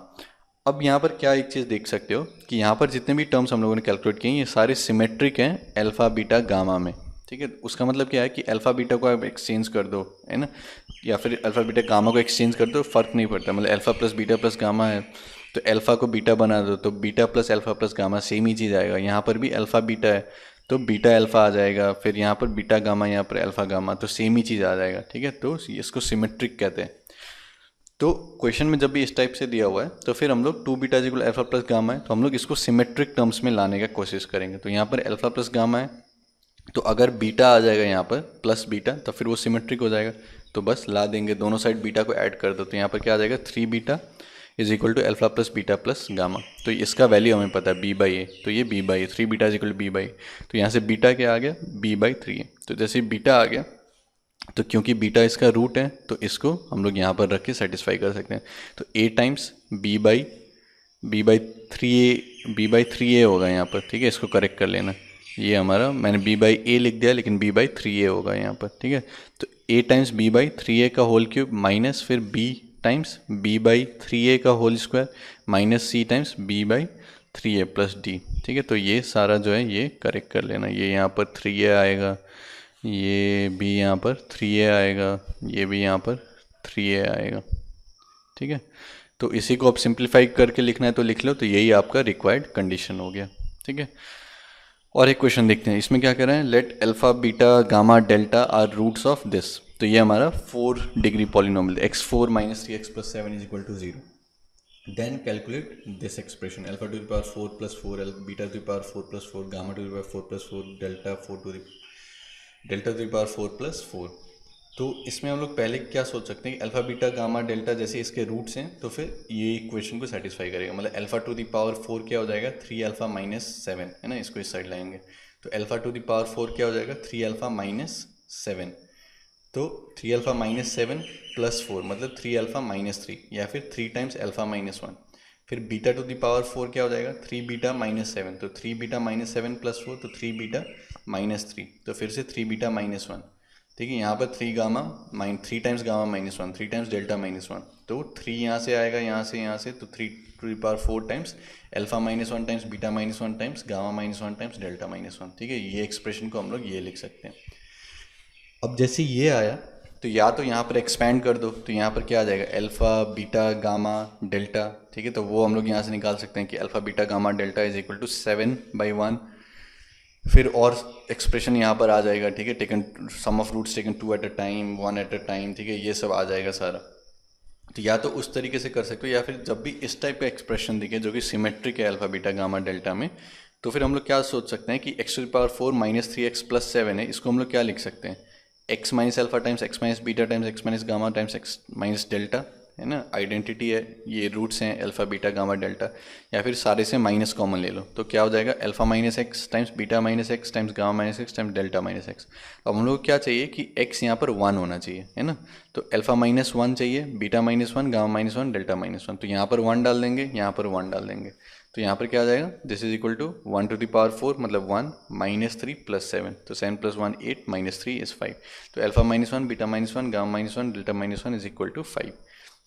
[SPEAKER 1] अब यहाँ पर क्या एक चीज़ देख सकते हो कि यहाँ पर जितने भी टर्म्स हम लोगों ने कैलकुलेट किए ये सारे सिमेट्रिक हैं अल्फा बीटा गामा में। ठीक है, उसका मतलब क्या है कि अल्फा बीटा को आप एक्सचेंज कर दो, है ना, या फिर अल्फा बीटा गामा को एक्सचेंज कर दो, फ़र्क नहीं पड़ता, मतलब alpha plus beta plus gamma है तो अल्फा को बीटा बना दो, तो beta plus alpha plus gamma same ही चीज़ आएगा। यहाँ पर भी अल्फा बीटा है तो बीटा अल्फा आ जाएगा, फिर यहाँ पर बीटा गामा, यहाँ पर अल्फा गामा, तो सेम ही चीज़ आ जाएगा। ठीक है, तो इसको सिमेट्रिक कहते हैं। तो क्वेश्चन में जब भी इस टाइप से दिया हुआ है तो फिर हम लोग 2 beta equal alpha plus gamma है, तो हम लोग इसको सिमेट्रिक टर्म्स में लाने का कोशिश करेंगे। तो यहाँ पर अल्फा प्लस गामा है, तो अगर बीटा आ जाएगा यहाँ पर प्लस बीटा तो फिर वो सिमेट्रिक हो जाएगा, तो बस ला देंगे, दोनों साइड बीटा को ऐड कर दो, तो यहाँ पर क्या आ जाएगा 3 beta is equal to alpha plus beta plus gamma. तो इसका वैल्यू हमें पता है बी बाई ए, तो ये b by a, 3 beta is equal to b by, तो यहाँ से बीटा क्या आ गया बी बाई 3 है। तो जैसे बीटा आ गया तो क्योंकि बीटा इसका रूट है तो इसको हम लोग यहाँ पर रख के सेटिस्फाई कर सकते हैं। तो a टाइम्स b/3a होगा यहाँ पर, ठीक है। इसको करेक्ट कर लेना, ये हमारा मैंने b/a लिख दिया लेकिन b/3a होगा यहाँ पर, ठीक है। तो a टाइम्स b/3a का होल क्यूब माइनस फिर b टाइम्स b/3a का whole square minus c times b/3a plus d, ठीक है। तो ये सारा जो है ये करेक्ट कर लेना, ये यहाँ पर 3a आएगा, ये भी यहाँ पर 3a आएगा, ये भी यहाँ पर 3a आएगा, ठीक है। तो इसी को आप सिंप्लीफाई करके लिखना है तो लिख लो, तो यही आपका रिक्वायर्ड कंडीशन हो गया, ठीक है। और एक क्वेश्चन देखते हैं, इसमें क्या कर रहे हैं, let alpha beta gamma delta are roots of this. तो ये हमारा 4 degree polynomial x4 minus 3x plus 7 is equal to 0। Then calculate this expression alpha to the power 4 plus 4 beta to the power 4 plus 4 gamma to the power 4 plus 4 delta to the power 4 plus 4। तो इसमें हम लोग पहले क्या सोच सकते हैं कि अल्फा बीटा गामा डेल्टा जैसे इसके रूट्स हैं तो फिर ये इक्वेशन को सेटिस्फाई करेगा। मतलब अल्फा टू द पावर 4 क्या हो जाएगा, 3 अल्फा माइनस 7, है ना। इसको इस साइड लाएंगे तो अल्फा टू द पावर 4 क्या हो जाएगा, 3 अल्फा माइनस 7। तो 3 अल्फा माइनस 7 प्लस 4 मतलब 3 अल्फा माइनस 3, या फिर 3 टाइम्स अल्फा माइनस 1। फिर बीटा टू द पावर 4 क्या हो जाएगा, 3 बीटा माइनस 7। तो 3 बीटा माइनस 7 प्लस 4 तो 3 बीटा माइनस 3, तो फिर से 3 बीटा माइनस 1, ठीक है। यहाँ पर 3 times gamma minus 1, 3 times delta minus 1। तो 3 यहाँ से आएगा, यहाँ से तो 3 to the power 4 times alpha minus 1 times beta minus 1 times gamma minus 1 times delta minus 1, ठीक है। ये एक्सप्रेशन को हम लोग ये लिख सकते हैं। अब जैसे ये आया तो या तो यहाँ पर एक्सपैंड कर दो, तो यहाँ पर क्या आ जाएगा, अल्फा बीटा गामा डेल्टा, ठीक है। तो वो हम लोग यहाँ से निकाल सकते हैं कि alpha beta gamma delta is equal to 7/1। फिर और एक्सप्रेशन यहाँ पर आ जाएगा, ठीक है, taken sum of roots taken 2 at a time 1 at a time, ठीक है। ये सब आ जाएगा सारा। तो या तो उस तरीके से कर सकते हो, या फिर जब भी इस टाइप का एक्सप्रेशन दिखे जो कि सिमेट्रिक है अल्फा बीटा गामा डेल्टा में, तो फिर हम लोग क्या सोच सकते हैं कि x to the power 4 minus 3x plus 7 है, इसको हम लोग क्या लिख सकते हैं, x minus alpha times x minus beta times x minus gamma times x minus delta, है ना। आइडेंटिटी है, ये रूट्स हैं अल्फा बीटा गामा डेल्टा। या फिर सारे से माइनस कॉमन ले लो तो क्या हो जाएगा, alpha minus x times beta minus x times gamma minus x times delta minus x. अब हम लोग को क्या चाहिए कि x यहाँ पर 1 होना चाहिए, है ना। तो अल्फा माइनस 1 चाहिए, beta minus 1, gamma minus 1, delta minus 1। तो यहाँ पर 1 डाल देंगे, यहाँ पर 1 डाल देंगे, तो यहाँ पर क्या आ जाएगा, this is equal to 1 to the power 4 मतलब 1 माइनस 3 प्लस 7, तो 7 प्लस 1 8 माइनस 3 इज 5। तो alpha minus 1 beta minus 1 gamma minus 1 delta minus 1 is equal to 5।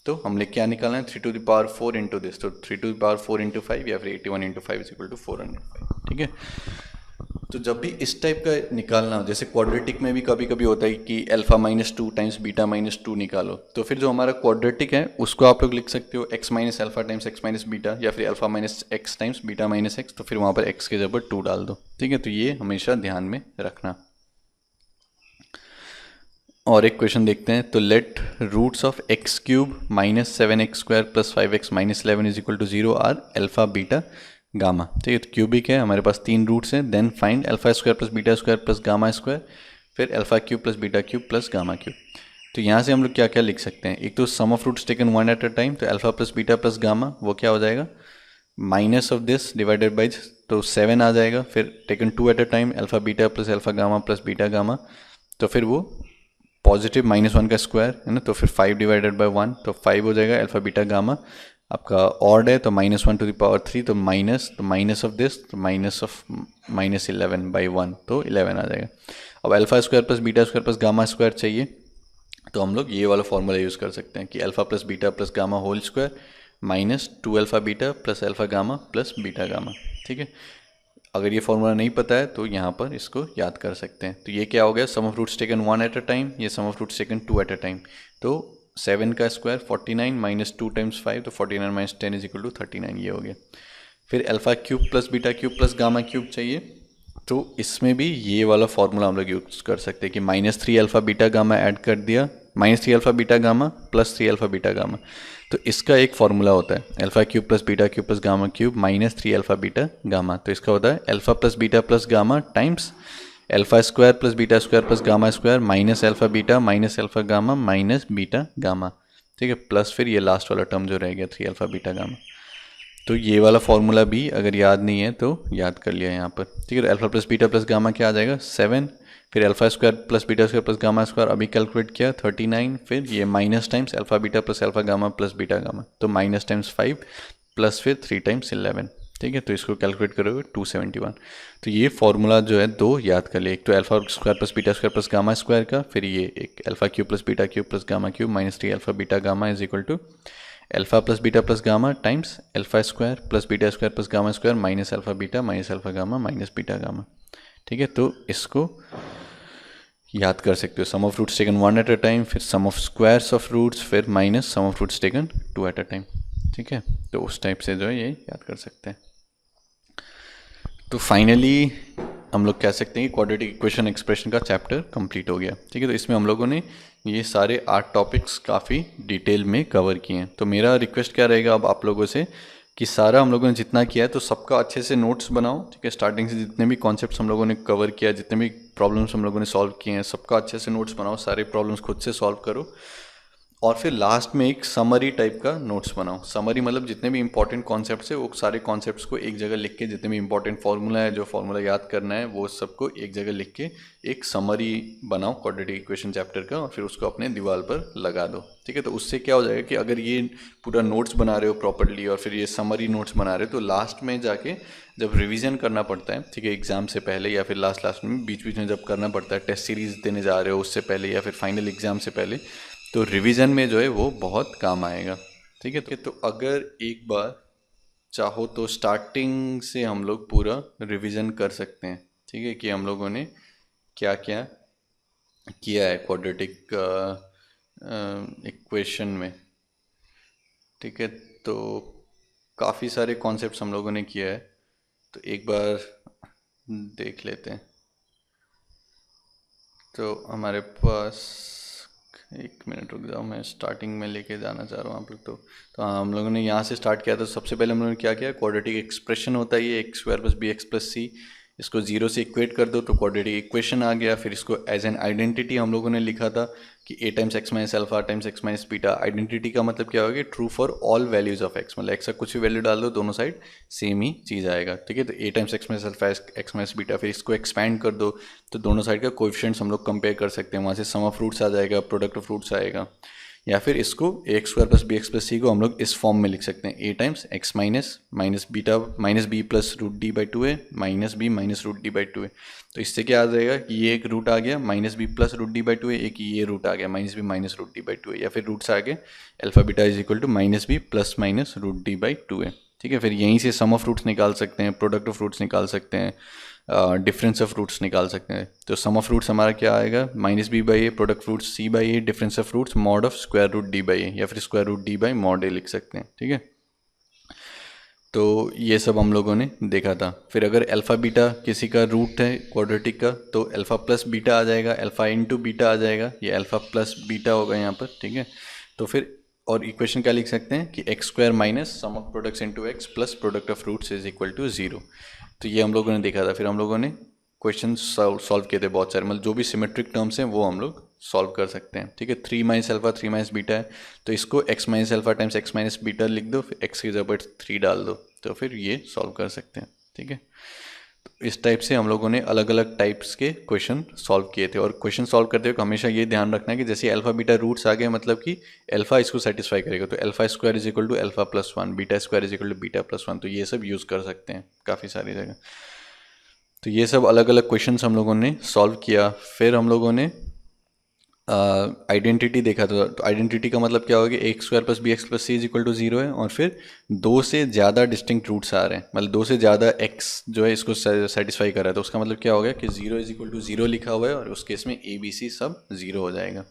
[SPEAKER 1] तो हमने क्या निकालना है, 3 to the power 4 into this, तो 3 टू द पावर 4 इंटू 5 या फिर 81 इंटू 5 इज इक्वल टू 405, ठीक है। तो जब भी इस टाइप का निकालना हो, जैसे क्वाड्रेटिक में भी कभी कभी होता है कि alpha minus 2 times beta minus 2 निकालो, तो फिर जो हमारा क्वाड्रेटिक है उसको आप लोग लिख सकते हो x minus alpha times x minus beta, या फिर alpha minus x times beta minus x, तो फिर वहाँ पर x के जगह 2 डाल दो, ठीक है। तो ये हमेशा ध्यान में रखना। और एक क्वेश्चन देखते हैं, तो let roots of x cube minus 7x square plus 5x minus 11 is equal to 0 are alpha beta gamma, ठीक है। तो क्यूबिक है, हमारे पास 3 रूट्स हैं। Then find alpha square plus beta square plus gamma square, फिर alpha cube plus beta cube plus gamma cube. तो यहाँ से हम लोग क्या क्या लिख सकते हैं, एक तो sum of roots taken 1 at a time, तो alpha plus beta plus gamma वो क्या हो जाएगा, minus of this divided by, तो 7 आ जाएगा। फिर taken 2 at a time alpha beta plus alpha gamma plus beta gamma, तो फिर वो पॉजिटिव -1 का स्क्वायर, है ना। तो फिर 5 डिवाइडेड बाई 1, तो 5 हो जाएगा अल्फा बीटा गामा। आपका ऑड है तो -1 टू द पावर 3, तो माइनस ऑफ दिस, तो माइनस ऑफ -11 बाई 1, तो 11 आ जाएगा। अब alpha square plus beta square plus gamma square चाहिए, तो हम लोग ये वाला फॉर्मूला यूज़ कर सकते हैं कि alpha plus beta plus gamma whole square minus 2 alpha beta plus alpha gamma plus beta gamma, ठीक है। अगर ये फॉर्मूला नहीं पता है तो यहाँ पर इसको याद कर सकते हैं। तो ये क्या हो गया, sum of roots taken 1 at a time, ये sum of roots taken 2 at a time. तो 7 का स्क्वायर 49 माइनस 2 टाइम्स 5, तो 49 माइनस 10 इज इक्वल टू 39, ये हो गया। फिर alpha cube plus beta cube plus gamma cube चाहिए, तो इसमें भी ये वाला फॉर्मूला हम लोग यूज़ कर सकते हैं कि -3 अल्फा बीटा गामा ऐड कर दिया, -3 alpha beta gamma plus 3 alpha beta gamma. तो इसका एक फॉर्मूला होता है alpha cube plus beta cube plus gamma cube -3 alpha beta gamma. तो इसका होता है alpha plus beta plus gamma times alpha square plus beta square plus gamma square minus alpha beta minus alpha gamma minus beta gamma, ठीक है। Plus फिर ये last वाला term जो रह गया 3 अल्फा बीटा गामा। तो ये वाला फॉर्मूला भी अगर याद नहीं है तो याद कर लिया यहाँ पर, ठीक है। तो alpha plus beta plus gamma क्या आ जाएगा 7, फिर alpha square plus beta square plus gamma square अभी कैलकुलेट किया 39, फिर ये minus times alpha beta plus alpha gamma plus beta gamma, तो माइनस टाइम्स 5 प्लस फिर 3 टाइम्स 11, ठीक है। तो इसको कैलकुलेट करोगे 271। तो ये फॉर्मूला जो है दो याद कर लिए, एक तो alpha square plus beta square plus gamma square का, फिर ये एक alpha cube plus beta cube plus gamma cube minus 3 alpha beta gamma is equal to alpha plus beta plus gamma times alpha square plus beta square plus gamma square minus alpha beta minus alpha gamma minus beta gamma, ठीक है। तो इसको याद कर सकते हो, sum of roots taken 1 at a time, फिर sum of squares of roots, फिर minus sum of roots taken 2 at a time, ठीक है। तो उस टाइप से जो है ये याद कर सकते हैं। तो फाइनली हम लोग कह सकते हैं कि क्वाड्रेटिक इक्वेशन एक्सप्रेशन का चैप्टर कंप्लीट हो गया, ठीक है। तो इसमें हम लोगों ने ये सारे 8 टॉपिक्स काफ़ी डिटेल में कवर किए हैं। तो मेरा रिक्वेस्ट क्या रहेगा अब आप लोगों से कि सारा हम लोगों ने जितना किया है तो सबका अच्छे से नोट्स बनाओ, ठीक है। स्टार्टिंग से जितने भी कॉन्सेप्ट्स हम लोगों ने कवर किया, जितने भी प्रॉब्लम्स हम लोगों ने सॉल्व किए हैं, सबका अच्छे से नोट्स बनाओ, सारे प्रॉब्लम्स खुद से सॉल्व करो, और फिर लास्ट में एक समरी टाइप का नोट्स बनाओ। समरी मतलब जितने भी इंपॉर्टेंट कॉन्सेप्ट्स है वो सारे कॉन्सेप्ट्स को एक जगह लिख के, जितने भी इंपॉर्टेंट फार्मूला है जो फार्मूला याद करना है वो सबको एक जगह लिख के एक समरी बनाओ क्वाड्रेटिक इक्वेशन चैप्टर का, और फिर उसको अपने दीवार पर लगा दो, ठीक है। तो उससे क्या हो जाएगा कि अगर ये पूरा नोट्स बना रहे हो प्रॉपर्ली और फिर ये समरी नोट्स बना रहे हो, तो लास्ट में जाके जब रिवीजन करना पड़ता है, ठीक है, एग्जाम से पहले या फिर लास्ट में बीच बीच में जब करना पड़ता है, टेस्ट सीरीज देने जा रहे हो उससे पहले या फिर फाइनल एग्जाम से पहले, तो रिवीजन में जो है वो बहुत काम आएगा, ठीक है। तो अगर एक बार चाहो तो स्टार्टिंग से हम लोग पूरा रिवीजन कर सकते हैं, ठीक है, कि हम लोगों ने क्या क्या किया है क्वाड्रेटिक इक्वेशन में, ठीक है। तो काफ़ी सारे कॉन्सेप्ट्स हम लोगों ने किया है, तो एक बार देख लेते हैं। तो हमारे पास, एक मिनट रुक जाओ, मैं स्टार्टिंग में लेके जाना चाह रहा हूँ आप लोग। तो हाँ, हम लोगों ने यहाँ से स्टार्ट किया। तो सबसे पहले हम लोगों ने क्या किया, क्वाड्रेटिक एक्सप्रेशन होता है ये x square plus b x plus c, इसको जीरो से इक्वेट कर दो तो क्वाड्रेटिक इक्वेशन आ गया। फिर इसको एज एन आइडेंटिटी हम लोगों ने लिखा था कि a times x minus alpha times x minus beta. Identity का मतलब क्या होगा, true for all values of x, मतलब एक्स का कुछ भी वैल्यू डाल दो दोनों साइड सेम ही चीज़ आएगा, ठीक है। तो a times x minus alpha x minus beta, फिर इसको एक्सपैंड कर दो तो दोनों साइड का कोएफिशिएंट्स हम लोग कंपेयर कर सकते हैं, वहाँ से सम ऑफ रूट्स आ जाएगा, प्रोडक्ट ऑफ रूट्स आएगा। या फिर इसको a x square plus b x plus c को हम लोग इस फॉर्म में लिख सकते हैं, a times x minus minus beta minus b plus root d by 2 a minus b minus root d by 2 a. तो इससे क्या आ जाएगा कि ये एक रूट आ गया minus b plus root d by 2 a, एक ये रूट आ गया minus b minus root d by 2 a, या फिर रूट्स आ गए alpha beta is equal to minus b plus minus root d by 2 a, ठीक है। फिर यहीं से सम ऑफ रूट्स निकाल सकते हैं, प्रोडक्ट ऑफ रूट्स निकाल सकते हैं, डिफरेंस ऑफ रूट्स निकाल सकते हैं। तो सम ऑफ रूट्स हमारा क्या आएगा, minus b by a, product roots c by a, difference of roots mod of square root d by a, या फिर square root d by mod a लिख सकते हैं, ठीक है। तो ये सब हम लोगों ने देखा था। फिर अगर अल्फ़ा बीटा किसी का रूट है क्वाड्रेटिक का, तो अल्फ़ा प्लस बीटा आ जाएगा, अल्फ़ा इंटू बीटा आ जाएगा, ये अल्फ़ा प्लस बीटा होगा यहाँ पर, ठीक है। तो फिर और इक्वेशन क्या लिख सकते हैं कि x square minus sum of products into x plus product of roots is equal to 0। तो ये हम लोगों ने देखा था। फिर हम लोगों ने क्वेश्चन सॉल्व किए थे बहुत सारे, मतलब जो भी सिमेट्रिक टर्म्स हैं वो हम लोग सॉल्व कर सकते हैं, ठीक है। 3 माइनस अल्फा 3 माइनस बीटा है, तो इसको x minus alpha times x minus beta लिख दो, फिर x की जगह 3 डाल दो, तो फिर ये सॉल्व कर सकते हैं, ठीक है। तो इस टाइप से हम लोगों ने अलग अलग टाइप्स के क्वेश्चन सॉल्व किए थे। और क्वेश्चन सॉल्व करते हुए हमेशा ये ध्यान रखना है कि जैसे अल्फा बीटा रूट्स आ गए, मतलब कि अल्फा इसको सेटिस्फाई करेगा, तो alpha square is equal to alpha plus 1, beta square is equal to beta plus 1, तो ये सब यूज़ कर सकते हैं काफ़ी सारी जगह। तो ये सब अलग अलग क्वेश्चंस हम लोगों ने सॉल्व किया। फिर हम लोगों ने आइडेंटिटी देखा था। तो आइडेंटिटी का मतलब क्या होगा, x square plus b x plus c is equal to 0 है, और फिर 2 से ज़्यादा डिस्टिंक्ट रूट्स आ रहे हैं, मतलब 2 से ज़्यादा x जो है इसको सेटिस्फाई कर रहा है। तो उसका मतलब क्या होगा कि 0 इज इक्वल टू 0 लिखा हुआ है, और उस केस में ए बी सी सब 0 हो जाएगा।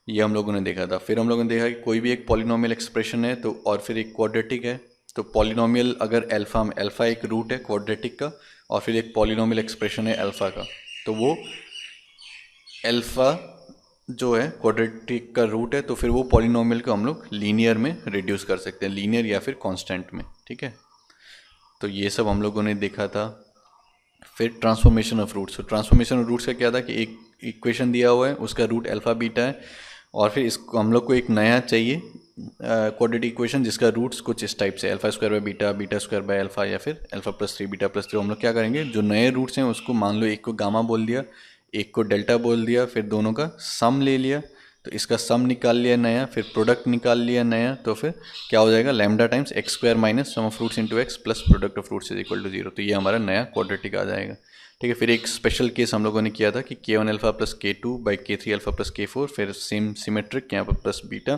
[SPEAKER 1] ये हम लोगों ने देखा था। फिर हम लोगों ने देखा कि कोई भी एक पॉलिनोमियल एक्सप्रेशन है, तो और फिर एक क्वाड्रेटिक है, तो पॉलिनोमियल अगर अल्फ़ा में, अल्फ़ा एक रूट है क्वाड्रेटिक का, और फिर एक पॉलिनोमियल एक्सप्रेशन है अल्फ़ा का, तो वो अल्फ़ा जो है क्वाड्रेटिक का रूट है, तो फिर वो पॉलिनोमियल को हम लोग लीनियर में रिड्यूस कर सकते हैं, लीनियर या फिर कांस्टेंट में, ठीक है। तो ये सब हम लोगों ने देखा था। फिर ट्रांसफॉर्मेशन ऑफ रूट्स। तो ट्रांसफॉर्मेशन ऑफ रूट्स का क्या था कि एक इक्वेशन दिया हुआ है, उसका रूट अल्फ़ा बीटा है, और फिर इसको हम लोग को एक नया चाहिए क्वाड्रेटिक इक्वेशन जिसका रूट्स कुछ इस टाइप से alpha square by beta, beta square by alpha, या फिर अल्फा प्लस 3 बीटा प्लस 3, हम लोग क्या करेंगे, जो नए रूट्स हैं उसको मान लो एक को गामा बोल दिया, एक को डेल्टा बोल दिया, फिर दोनों का सम ले लिया, तो इसका सम निकाल लिया नया, फिर प्रोडक्ट निकाल लिया नया, तो फिर क्या हो जाएगा, lambda times x square minus sum of roots into x plus product of roots is equal to 0। तो ये हमारा नया क्वाड्रेटिक आ जाएगा। ठीक है, फिर एक स्पेशल केस हम लोगों ने किया था कि k1 alpha plus k2 by k3 alpha plus k4, फिर सेम सिमेट्रिक यहाँ पर प्लस बीटा।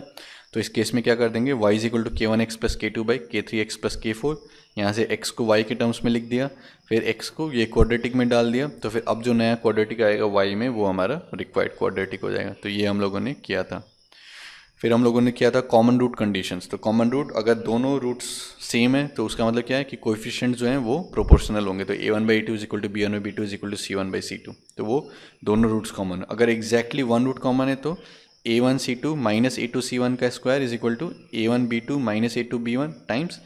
[SPEAKER 1] तो इस केस में क्या कर देंगे, y is equal to k1x plus k2 by k3x plus k4, यहाँ से x को y के टर्म्स में लिख दिया, फिर x को ये क्वाड्रेटिक में डाल दिया, तो फिर अब जो नया क्वाड्रेटिक आएगा y में वो हमारा रिक्वायर्ड क्वाड्रेटिक हो जाएगा। तो ये हम लोगों ने किया था। फिर हम लोगों ने किया था कॉमन रूट कंडीशंस। तो कॉमन रूट अगर दोनों रूट्स सेम है तो उसका मतलब क्या है कि कोएफिशिएंट जो हैं वो प्रोपोर्शनल होंगे। तो a1/a2 is equal to b1/b2 is equal to c1/c2, तो वो दोनों रूट्स कॉमन। अगर एग्जैक्टली वन रूट कॉमन है तो a1c2 माइनस a2c1 का square is equal to a1b2 minus a2b1 times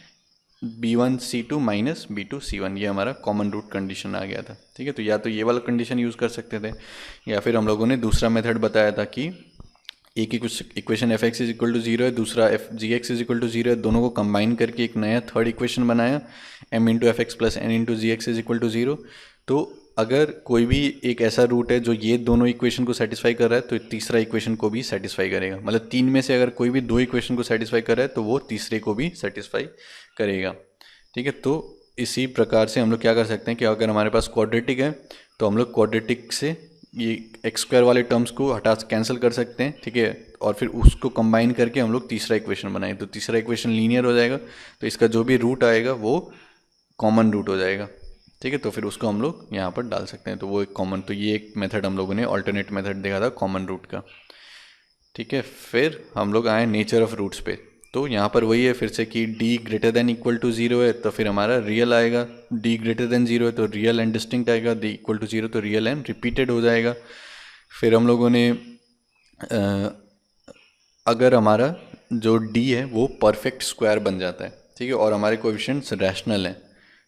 [SPEAKER 1] b1c2 minus b2c1, ये हमारा कॉमन रूट कंडीशन आ गया था। ठीक है, तो या तो ये वाला कंडीशन यूज़ कर सकते थे, या फिर हम लोगों ने दूसरा मेथड बताया था कि एक equation f x is equal to 0 है, दूसरा f g x is equal to 0 है, दोनों को कंबाइन करके एक नया थर्ड इक्वेशन बनाया, m into f x plus n into g x is equal to 0। तो अगर कोई भी एक ऐसा रूट है जो ये दोनों इक्वेशन को सेटिस्फाई कर रहा है तो तीसरा इक्वेशन को भी सेटिस्फाई करेगा। मतलब तीन में से अगर कोई भी दो इक्वेशन को सेटिस्फाई कर रहा है तो वो तीसरे को भी सेटिस्फाई करेगा। ठीक है, तो इसी प्रकार से हम लोग क्या कर सकते हैं कि अगर हमारे पास क्वाड्रेटिक है तो हम लोग क्वाड्रेटिक से ये एक्स स्क्वायर वाले टर्म्स को हटा कैंसिल कर सकते हैं। ठीक है, और फिर उसको कंबाइन करके हम लोग तीसरा इक्वेशन बनाएं, तो तीसरा इक्वेशन लीनियर हो जाएगा, तो इसका जो भी रूट आएगा वो कॉमन रूट हो जाएगा। ठीक है, तो फिर उसको हम लोग यहाँ पर डाल सकते हैं, तो वो एक कॉमन, तो ये एक मेथड हम लोगों ने ऑल्टरनेट मेथड देखा था कॉमन रूट का। ठीक है, फिर हम लोग आए नेचर ऑफ रूट्स पे। तो यहाँ पर वही है फिर से कि d greater than equal to 0 है तो फिर हमारा रियल आएगा, d ग्रेटर देन 0 है तो रियल एंड डिस्टिंक्ट आएगा, d इक्वल टू 0 तो रियल एंड रिपीटेड हो जाएगा। फिर हम लोगों ने अगर हमारा जो d है वो परफेक्ट स्क्वायर बन जाता है, ठीक है, और हमारे कोएफिशिएंट्स रैशनल हैं,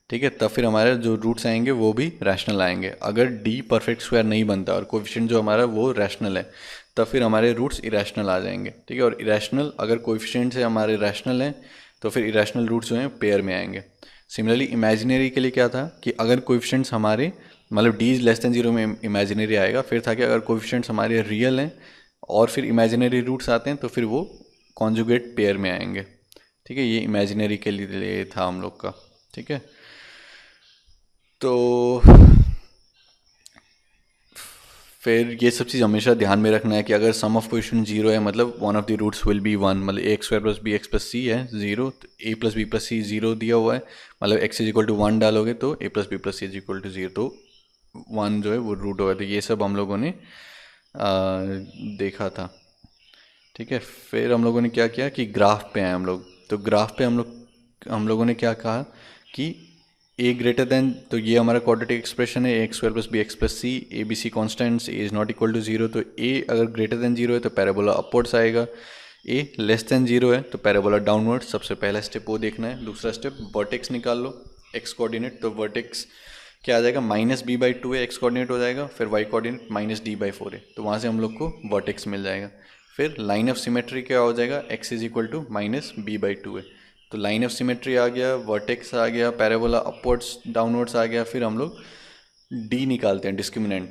[SPEAKER 1] ठीक है, तब फिर हमारे जो रूट्स आएंगे वो भी रैशनल आएंगे। अगर d परफेक्ट स्क्वायर नहीं बनता और कोएफिशिएंट जो हमारा वो रैशनल है तब फिर हमारे रूट्स इरेशनल आ जाएंगे। ठीक है, और इरेशनल अगर कोएफिशिएंट्स है हमारे रैशनल हैं तो फिर इरेशनल रूट्स जो हैं पेयर में आएंगे। सिमिलरली इमेजिनरी के लिए क्या था कि अगर कोएफिशिएंट्स हमारे मतलब d इज लेस देन 0 में इमेजिनरी आएगा, फिर था कि अगर कोएफिशिएंट्स हमारे रियल हैं और फिर इमेजिनरी रूट्स आते हैं तो फिर वो कॉन्जुगेट पेयर में आएंगे। ठीक है, ये इमेजिनरी के लिए था हम लोग का। ठीक है, तो फिर ये सब चीज़ हमेशा ध्यान में रखना है कि अगर सम ऑफ कोएफिशिएंट 0 है मतलब one of the roots will be 1, मतलब a x square plus b x plus c है 0, तो a plus b plus c 0 दिया हुआ है, मतलब एक्स इज इक्वल टू 1 डालोगे तो a plus b plus c is equal to 0, तो 1 जो है वो रूट होगा। तो ये सब हम लोगों ने देखा था। ठीक है, फिर हम लोगों ने क्या किया कि ग्राफ पे आए हम लोग। तो ग्राफ पे हम लोगों ने क्या कहा कि ए ग्रेटर देन, तो ये हमारा क्वाड्रेटिक एक्सप्रेशन है, a x square plus b x plus c, a b c constants, a is not equal to 0, तो ए अगर ग्रेटर देन 0 है तो पैराबोला अपवर्ड्स आएगा, ए लेस देन 0 है तो पैराबोला डाउनवर्ड। सबसे पहला स्टेप वो देखना है। दूसरा स्टेप वर्टेक्स निकाल लो, एक्स कोऑर्डिनेट, तो वर्टेक्स क्या आ जाएगा, माइनस बी बाई 2 है, एक्स कोऑर्डिनेट हो जाएगा, फिर y coordinate minus d by 4 है, तो वहाँ से हम लोग को वर्टेक्स मिल जाएगा। फिर लाइन ऑफ सिमेट्री क्या हो जाएगा, x is equal to minus b by 2 है, तो लाइन ऑफ सिमेट्री आ गया, वर्टेक्स आ गया, पैराबोला अपवर्ड्स डाउनवर्ड्स आ गया। फिर हम लोग डी निकालते हैं डिस्क्रिमिनेंट।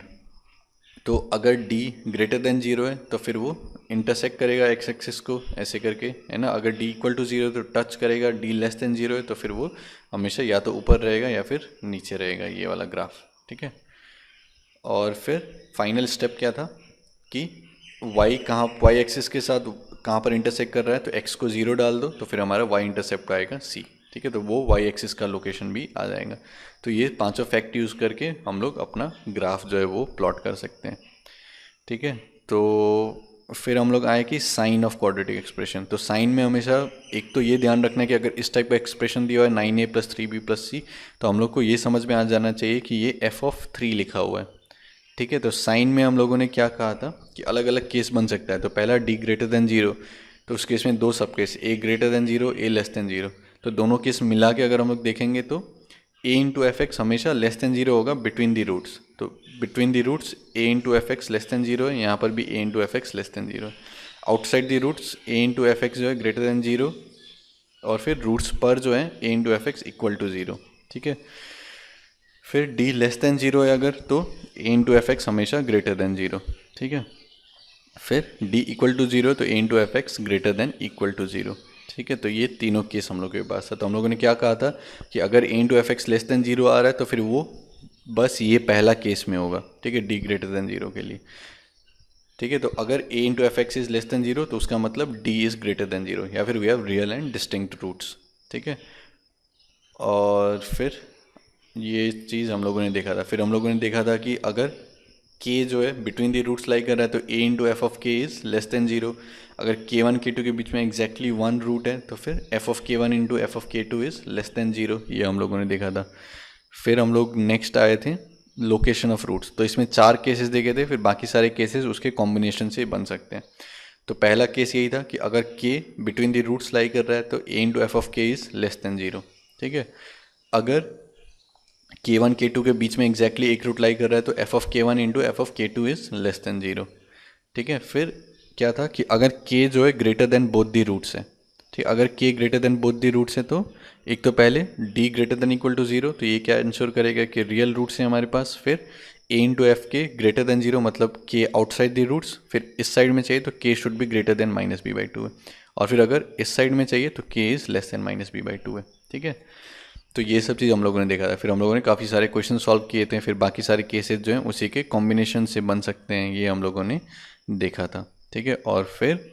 [SPEAKER 1] तो अगर डी ग्रेटर देन 0 है तो फिर वो इंटरसेक्ट करेगा एक्स एक्सिस को ऐसे करके, है ना। अगर डी इक्वल टू 0 तो टच करेगा, डी लेस देन 0 है तो फिर वो हमेशा या तो ऊपर रहेगा या फिर नीचे रहेगा, ये वाला ग्राफ। ठीक है, और फिर फाइनल स्टेप क्या था कि y कहाँ, y एक्सिस के साथ कहाँ पर इंटरसेक्ट कर रहा है, तो x को 0 डाल दो तो फिर हमारा y इंटरसेप्ट आएगा c। ठीक है, तो वो y एक्सिस का लोकेशन भी आ जाएगा। तो ये पांचों फैक्ट यूज़ करके हम लोग अपना ग्राफ जो है वो प्लॉट कर सकते हैं। ठीक है, तो फिर हम लोग आए कि साइन ऑफ क्वाड्रेटिक एक्सप्रेशन। तो साइन में हमेशा एक तो ये ध्यान रखना है कि अगर इस टाइप का एक्सप्रेशन दिया हुआ है 9a प्लस 3b प्लस सी, तो हम लोग को ये समझ में आ जाना चाहिए कि ये f(3) लिखा हुआ है। ठीक है, तो साइन में हम लोगों ने क्या कहा था कि अलग अलग केस बन सकता है। तो पहला d ग्रेटर देन 0, तो उस केस में दो सब case, a greater than 0, a less than 0, तो दोनों केस मिला के अगर हम लोग देखेंगे तो a इंटू एफ एक्स हमेशा लेस देन 0 होगा बिटवीन दी रूट्स। तो between the roots a into f x less than 0 है, यहाँ पर भी a into f x less than 0 है। Outside the roots a into f x जो है ग्रेटर देन जीरो, और फिर रूट्स पर जो है a into f x equal to zero, ठीक है। फिर डी लेस देन जीरो है अगर, तो ए इंटू एफ एक्स हमेशा ग्रेटर देन जीरो, ठीक है। फिर डी इक्वल टू जीरो तो a into f x greater than equal to zero, ठीक है। तो ये तीनों केस हम लोग के पास था। तो हम लोगों ने क्या कहा था कि अगर a into f x less than zero आ रहा है तो फिर वो बस ये पहला केस में होगा, ठीक है, डी ग्रेटर देन जीरो के लिए, ठीक है। तो अगर a into f x is less than zero तो उसका मतलब d is greater than zero, या फिर we have real and distinct roots, ठीक है। और फिर ये चीज़ हम लोगों ने देखा था। फिर हम लोगों ने देखा था कि अगर के जो है बिटवीन द रूट्स लाई कर रहा है तो ए इंटू एफ ऑफ के इज़ लेस देन जीरो। अगर के वन के टू के बीच में एग्जैक्टली वन रूट है तो फिर एफ ऑफ के वन इंटू एफ ऑफ के two is less than zero, ये हम लोगों ने देखा था। फिर हम लोग नेक्स्ट आए थे लोकेशन ऑफ रूट्स। तो इसमें चार केसेस देखे थे, फिर बाकी सारे केसेस उसके कॉम्बिनेशन से बन सकते हैं। तो पहला केस यही था कि अगर के बिटवीन द रूट्स लाई कर रहा है तो ए इंटू एफ ऑफ के इज़ लेस देन जीरो, ठीक है। अगर के वन के टू के बीच में एग्जैक्टली एक रूट लाई कर रहा है तो एफ ऑफ के वन इंटू एफ ऑफ के two is less than zero, ठीक है। फिर क्या था कि अगर के जो है greater than both the roots है, ठीक, अगर k greater than both the roots है तो एक तो पहले d greater than equal to zero, तो ये क्या इंश्योर करेगा कि रियल रूट्स हैं हमारे पास। फिर ए इंटू एफ के ग्रेटर देन जीरो मतलब के आउटसाइड दी रूट्स। फिर इस साइड में चाहिए तो k should be greater than minus b by two है, और फिर अगर इस साइड में चाहिए तो k is less than minus b by two है, ठीक है। तो ये सब चीज़ हम लोगों ने देखा था। फिर हम लोगों ने काफ़ी सारे क्वेश्चन सॉल्व किए थे, फिर बाकी सारे केसेस जो हैं उसी के कॉम्बिनेशन से बन सकते हैं, ये हम लोगों ने देखा था, ठीक है। और फिर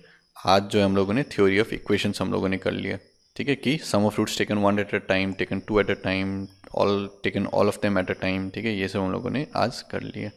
[SPEAKER 1] आज जो है हम लोगों ने थ्योरी ऑफ इक्वेशंस हम लोगों ने कर लिया, ठीक है, कि sum of roots taken one at a time, taken two at a time, all taken all of them at a time, ठीक है, ये सब हम लोगों ने आज कर लिया।